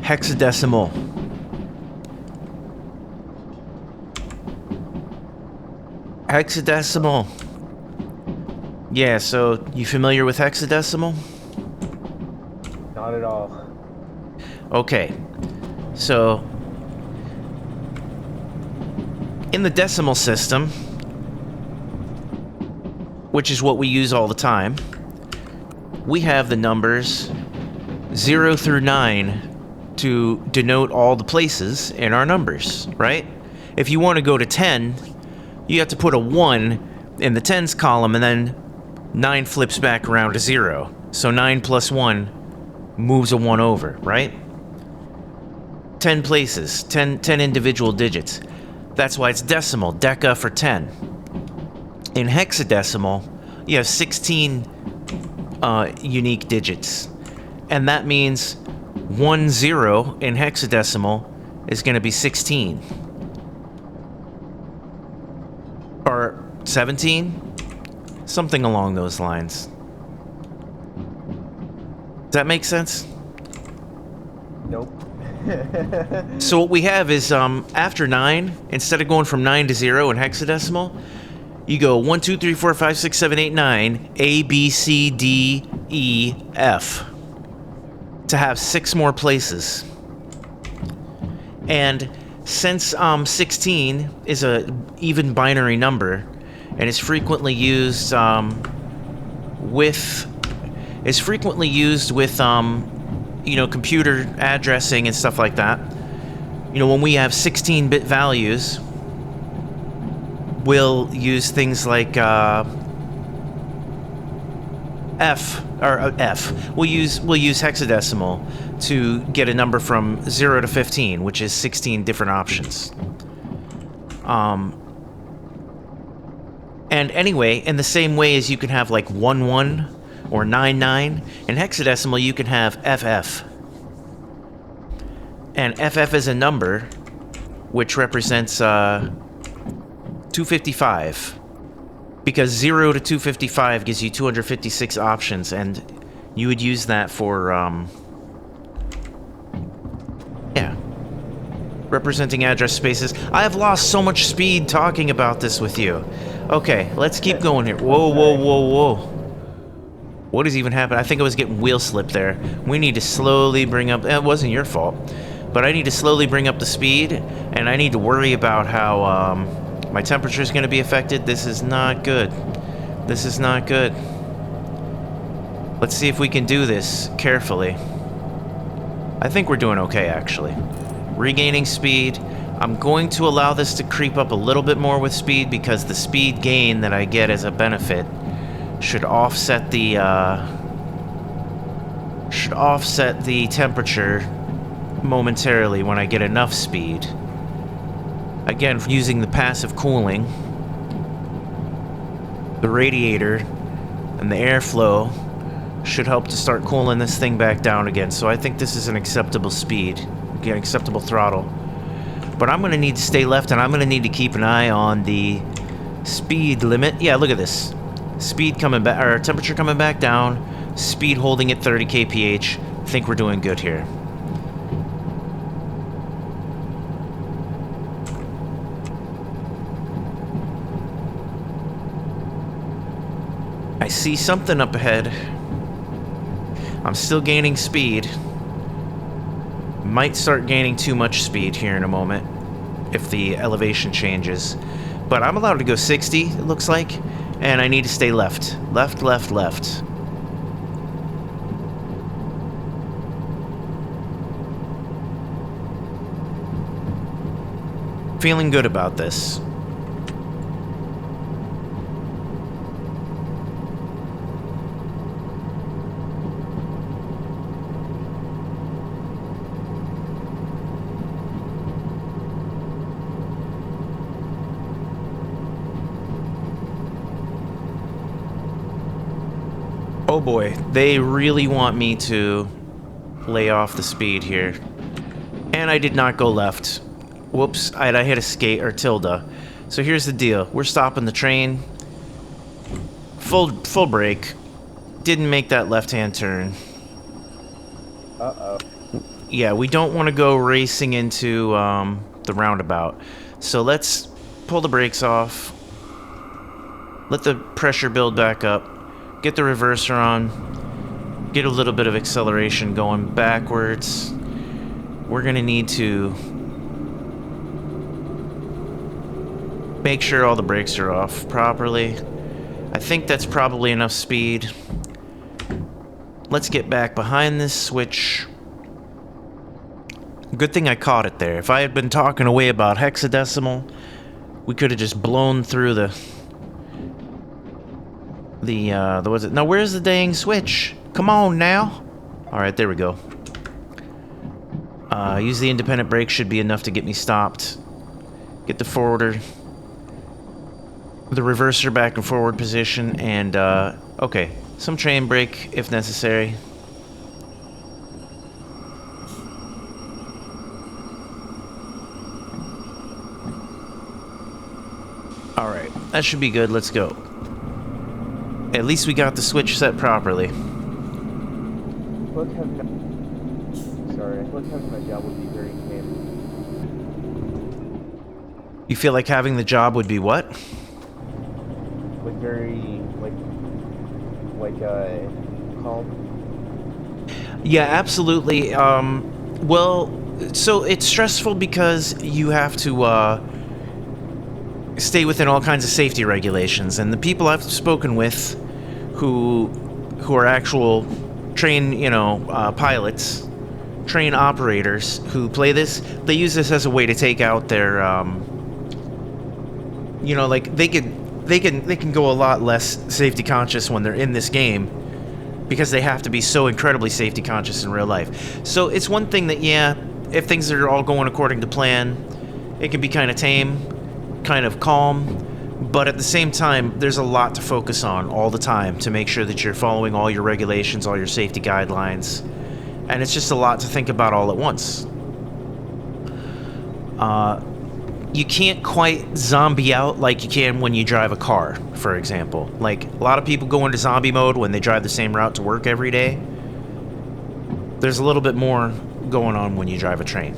Hexadecimal. Hexadecimal. Yeah, so you familiar with hexadecimal? Not at all. Okay, so in the decimal system, which is what we use all the time, we have the numbers 0 through 9 to denote all the places in our numbers, right? If you want to go to 10, you have to put a 1 in the tens column, and then 9 flips back around to 0. So 9 plus 1 moves a 1 over, right? 10 places, 10 individual digits. That's why it's decimal, deca for 10. In hexadecimal, you have 16 unique digits. And that means 1 0 in hexadecimal is going to be 16. Or 17? Something along those lines. Does that make sense? Nope. So what we have is, after 9, instead of going from 9 to 0 in hexadecimal, you go 1, 2, 3, 4, 5, 6, 7, 8, 9, A, B, C, D, E, F. To have 6 more places. And since 16 is a even binary number and is frequently used with computer addressing and stuff like that. When we have 16-bit values, we'll use things like F. We'll use hexadecimal to get a number from 0 to 15, which is 16 different options. And anyway, in the same way as you can have like 11 or 99, in hexadecimal you can have FF. And FF is a number which represents 255. Because 0 to 255 gives you 256 options, and you would use that for, representing address spaces. I have lost so much speed talking about this with you. Okay, let's keep going here. Whoa, whoa, whoa, whoa. What is even happening? I think I was getting wheel slip there. We need to slowly bring up... It wasn't your fault. But I need to slowly bring up the speed, and I need to worry about how, my temperature is going to be affected. This is not good. This is not good. Let's see if we can do this carefully. I think we're doing okay, actually. Regaining speed. I'm going to allow this to creep up a little bit more with speed because the speed gain that I get as a benefit should offset the temperature momentarily when I get enough speed. Again, using the passive cooling, the radiator and the airflow should help to start cooling this thing back down again. So I think this is an acceptable speed, an acceptable throttle. But I'm going to need to stay left, and I'm going to need to keep an eye on the speed limit. Yeah, look at this. Speed coming back, or temperature coming back down, speed holding at 30 kph. I think we're doing good here. I see something up ahead. I'm still gaining speed. Might start gaining too much speed here in a moment if the elevation changes. But I'm allowed to go 60, it looks like. And I need to stay left. Left, left, left. Feeling good about this. Oh boy, they really want me to lay off the speed here. And I did not go left. Whoops, I hit a skate or tilde. So here's the deal. We're stopping the train. Full brake. Didn't make that left-hand turn. Uh-oh. Yeah, we don't want to go racing into the roundabout. So let's pull the brakes off. Let the pressure build back up. get the reverser on, get a little bit of acceleration going backwards. We're gonna need to make sure all the brakes are off properly. I think that's probably enough speed. Let's get back behind this switch. Good thing I caught it there. If I had been talking away about hexadecimal, we could have just blown through the what's it? Now where's the dang switch? Come on now. All right, there we go. Use the independent brake should be enough to get me stopped. Get the forwarder, the reverser back in forward position, and okay, some train brake if necessary. All right, that should be good. Let's go. At least we got the switch set properly. Sorry, I feel like having my job would be very handy. You feel like having the job would be what? Like very, calm. Yeah, absolutely. Well, so it's stressful because you have to stay within all kinds of safety regulations, and the people I've spoken with who are actual train, pilots, train operators who play this, they use this as a way to take out their like they can go a lot less safety conscious when they're in this game because they have to be so incredibly safety conscious in real life. So it's one thing that, yeah, if things are all going according to plan, it can be kind of tame, kind of calm, but at the same time, there's a lot to focus on all the time to make sure that you're following all your regulations, all your safety guidelines, and it's just a lot to think about all at once. You can't quite zombie out like you can when you drive a car, for example. Like, a lot of people go into zombie mode when they drive the same route to work every day. There's a little bit more going on when you drive a train.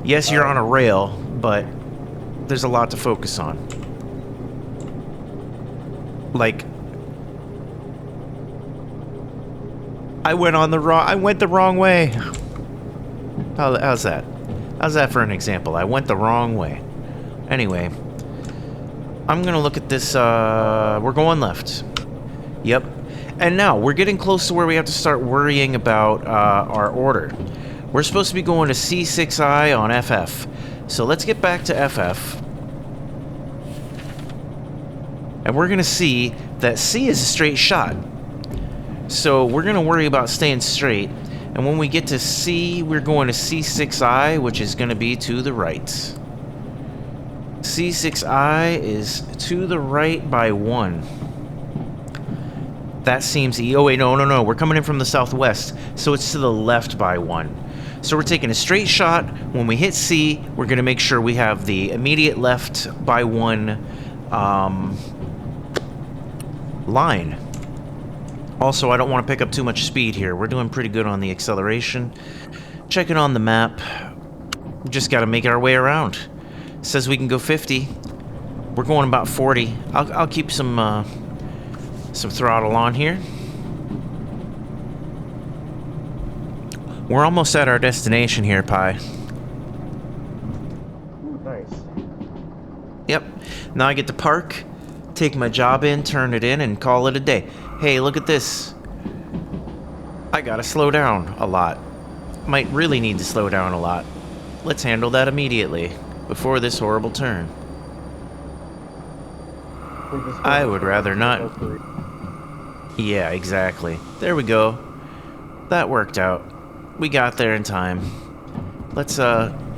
Yes, you're on a rail, but there's a lot to focus on. Like, I went the wrong way. How's that? How's that for an example? I went the wrong way. Anyway, I'm gonna look at this, we're going left. Yep. And now, we're getting close to where we have to start worrying about our order. We're supposed to be going to C6I on FF. So let's get back to FF. And we're gonna see that C is a straight shot. So we're gonna worry about staying straight. And when we get to C, we're going to C6I, which is going to be to the right. C6I is to the right by 1. That seems... Oh, wait, no. We're coming in from the southwest, so it's to the left by 1. So we're taking a straight shot. When we hit C, we're going to make sure we have the immediate left by 1 line. Also, I don't want to pick up too much speed here. We're doing pretty good on the acceleration. Checking on the map. We just got to make our way around. It says we can go 50. We're going about 40. I'll keep some throttle on here. We're almost at our destination here, Pi. Ooh, nice. Yep. Now I get to park, take my job in, turn it in, and call it a day. Hey, look at this. I gotta slow down a lot. Might really need to slow down a lot. Let's handle that immediately, before this horrible turn. I would rather not. Yeah, exactly. There we go. That worked out. We got there in time. Let's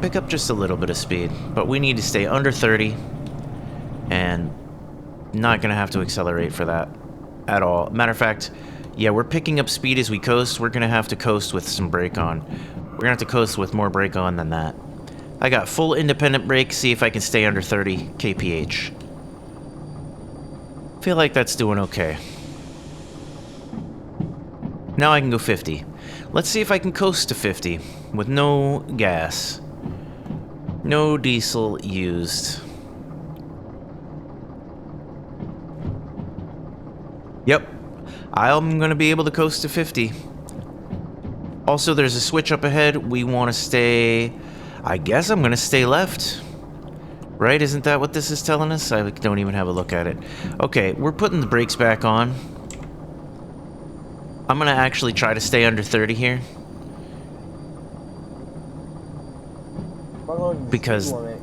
pick up just a little bit of speed, but we need to stay under 30 and not gonna have to accelerate for that at all. Matter of fact, yeah, we're picking up speed as we coast. We're gonna have to coast with some brake on. We're gonna have to coast with more brake on than that. I got full independent brake, see if I can stay under 30 kph. Feel like that's doing okay. Now I can go 50. Let's see if I can coast to 50 with no gas. No diesel used. Yep. I'm gonna be able to coast to 50. Also, there's a switch up ahead. We want to stay... I guess I'm gonna stay left. Right? Isn't that what this is telling us? I don't even have a look at it. Okay, we're putting the brakes back on. I'm gonna actually try to stay under 30 here. Following the speed Because... limit.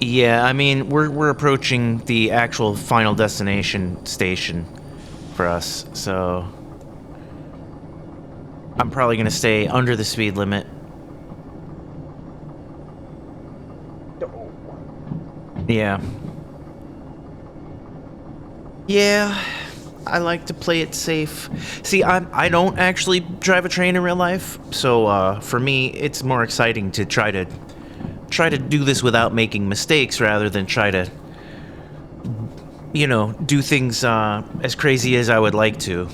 Yeah, I mean, we're approaching the actual final destination station for us, so... I'm probably gonna stay under the speed limit. Oh. Yeah. Yeah, I like to play it safe. See, I don't actually drive a train in real life, so for me, it's more exciting to try to do this without making mistakes rather than try to, you know, do things as crazy as I would like to.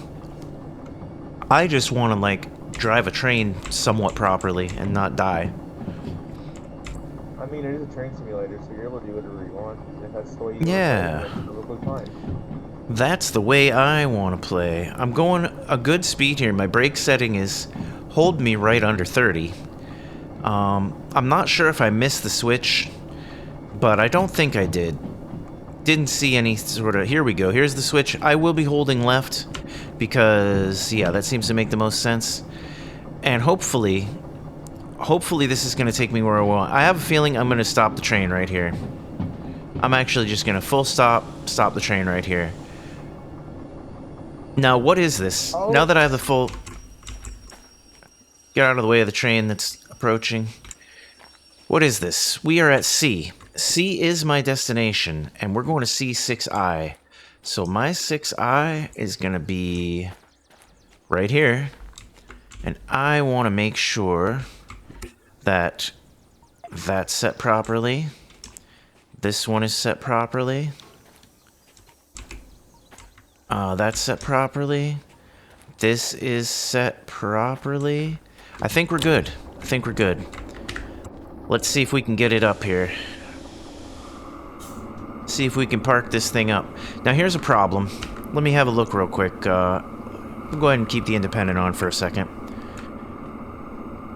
I just want to like drive a train somewhat properly and not die. I mean, it is a train simulator, so you're able to do whatever you want. And if that's the way you Yeah. want to play, that's perfectly fine. That's the way I want to play. I'm going a good speed here. My brake setting is hold me right under 30. I'm not sure if I missed the switch, but I don't think I did. Didn't see any sort of... Here we go. Here's the switch. I will be holding left because, yeah, that seems to make the most sense. And hopefully this is going to take me where I want. I have a feeling I'm going to stop the train right here. I'm actually just going to full stop the train right here. Now, what is this? Oh. Now that I have the full... Get out of the way of the train that's approaching. What is this? We are at C. C is my destination, and we're going to C6I. So my 6I is going to be right here. And I want to make sure that that's set properly. This one is set properly. That's set properly. This is set properly. I think we're good. I think we're good. Let's see if we can get it up here. See if we can park this thing up. Now here's a problem. Let me have a look real quick. I'll go ahead and keep the independent on for a second.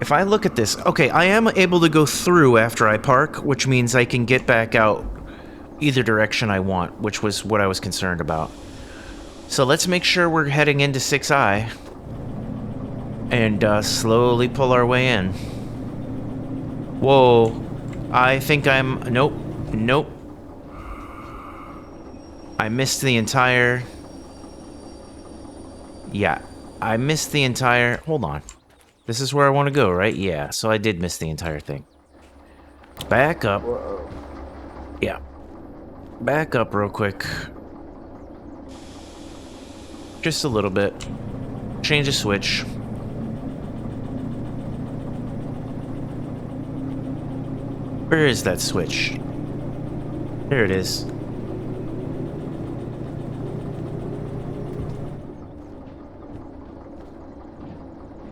If I look at this... Okay, I am able to go through after I park, which means I can get back out either direction I want, which was what I was concerned about. So let's make sure we're heading into 6I and slowly pull our way in. Whoa. I think I'm... Nope. Nope. I missed the entire... Yeah. I missed the entire... Hold on. This is where I want to go, right? Yeah. So I did miss the entire thing. Back up. Whoa. Yeah. Back up real quick. Just a little bit. Change a switch. Where is that switch? There it is.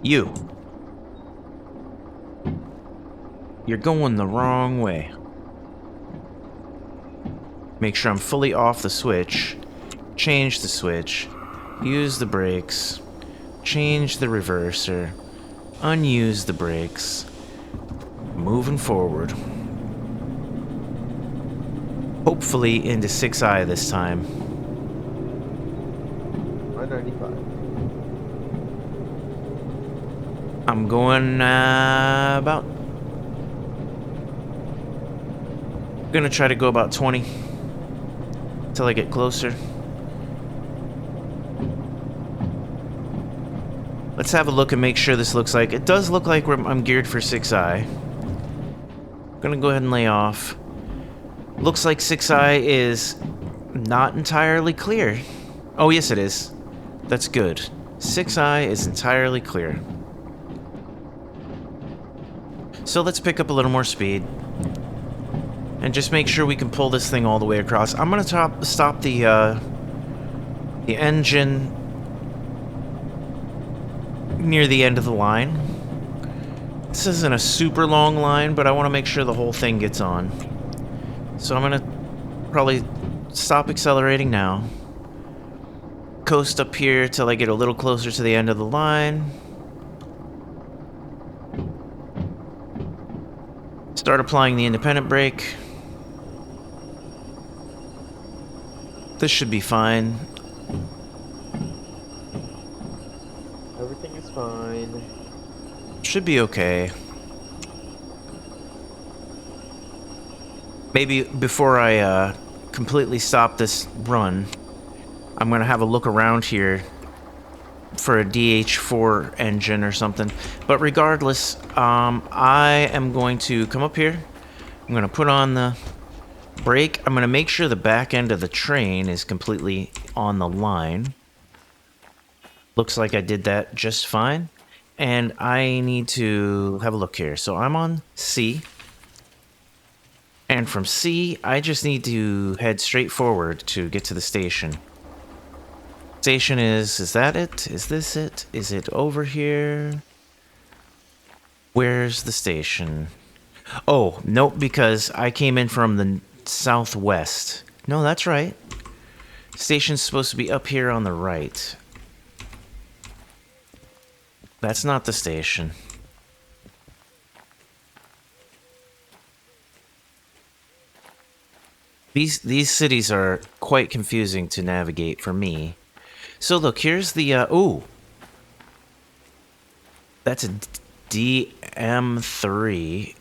You. You're going the wrong way. Make sure I'm fully off the switch. Change the switch. Use the brakes. Change the reverser. Unuse the brakes. Moving forward. Hopefully into 6I this time. 195. I'm going about... Gonna try to go about 20 until I get closer. Let's have a look and make sure this looks like... It does look like I'm geared for 6I. Gonna go ahead and lay off. Looks like 6I is not entirely clear. Oh, yes it is. That's good. 6I is entirely clear. So let's pick up a little more speed. And just make sure we can pull this thing all the way across. I'm gonna stop the engine near the end of the line. This isn't a super long line, but I want to make sure the whole thing gets on. So I'm gonna probably stop accelerating now. coast up here till I get a little closer to the end of the line. Start applying the independent brake. This should be fine. Everything is fine. Should be okay. Maybe before I completely stop this run, I'm gonna have a look around here for a DH4 engine or something. But regardless, I am going to come up here. I'm gonna put on the brake. I'm gonna make sure the back end of the train is completely on the line. Looks like I did that just fine. And I need to have a look here. So I'm on C. And from C, I just need to head straight forward to get to the station. Station is that it? Is this it? Is it over here? Where's the station? Oh, nope, because I came in from the southwest. No, that's right. Station's supposed to be up here on the right. That's not the station. These cities are quite confusing to navigate for me. So look, here's the ooh. That's a DM3.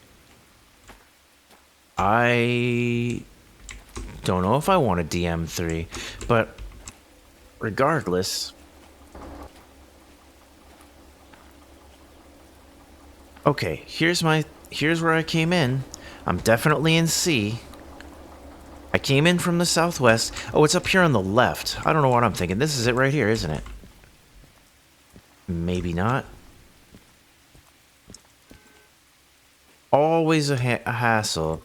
I don't know if I want a DM3, but regardless. Okay, here's where I came in. I'm definitely in C. I came in from the southwest. Oh, it's up here on the left. I don't know what I'm thinking. This is it right here, isn't it? Maybe not. Always a hassle.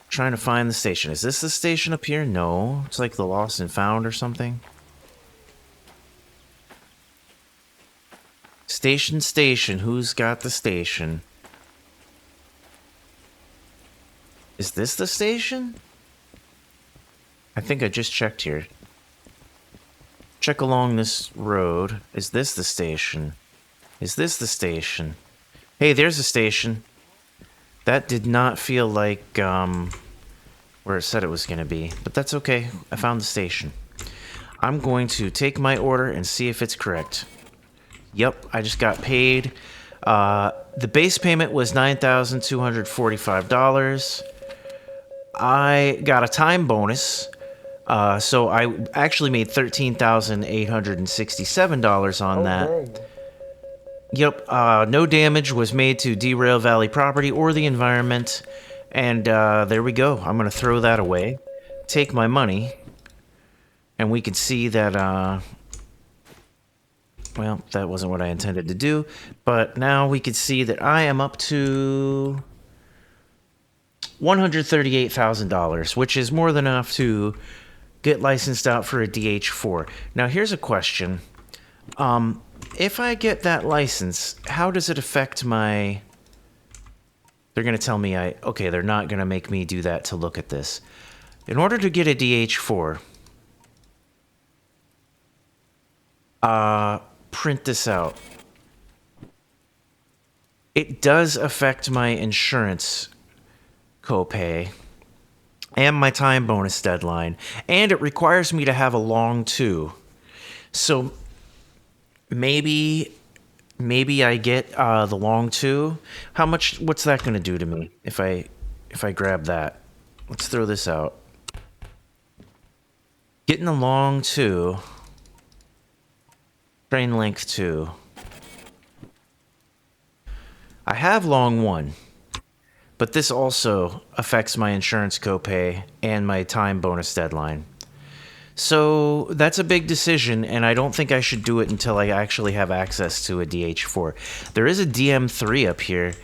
Trying to find the station. Is this the station up here? No. It's like the lost and found or something. Station, station. Who's got the station? Is this the station? I think I just checked here. Check along this road. Is this the station? Is this the station? Hey, there's a station. That did not feel like where it said it was going to be. But that's okay. I found the station. I'm going to take my order and see if it's correct. Yep, I just got paid. The base payment was $9,245. I got a time bonus. So I actually made $13,867 on that. Dang. Yep, no damage was made to Derail Valley property or the environment. And there we go. I'm going to throw that away. Take my money. And we can see that, well, that wasn't what I intended to do. But now we can see that I am up to $138,000, which is more than enough to get licensed out for a DH4. Now, here's a question. If I get that license, how does it affect my... They're going to tell me okay, they're not going to make me do that to look at this. In order to get a DH4, print this out. It does affect my insurance copay and my time bonus deadline, and it requires me to have a long 2. So maybe I get the long 2. What's that going to do to me if I grab that? Let's throw this out. Getting the long 2. Train length 2. I have long 1. But this also affects my insurance copay and my time bonus deadline. So that's a big decision, and I don't think I should do it until I actually have access to a DH4. There is a DM3 up here.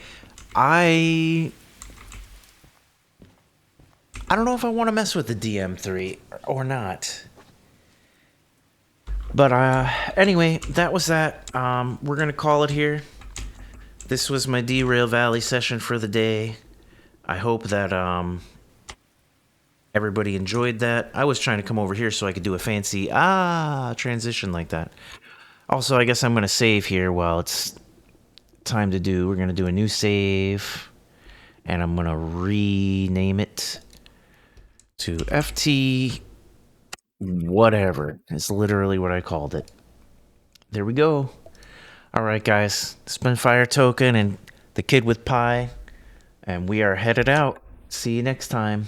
I don't know if I want to mess with the DM3 or not. But anyway, that was that. We're going to call it here. This was my Derail Valley session for the day. I hope that Everybody enjoyed that. I was trying to come over here so I could do a fancy transition like that. Also, I guess I'm gonna save here while it's time to do. We're gonna do a new save, and I'm gonna rename it to FT whatever. It's literally what I called it. There we go. All right, guys. It's been Fire Token and the Kid with Pie, and we are headed out. See you next time.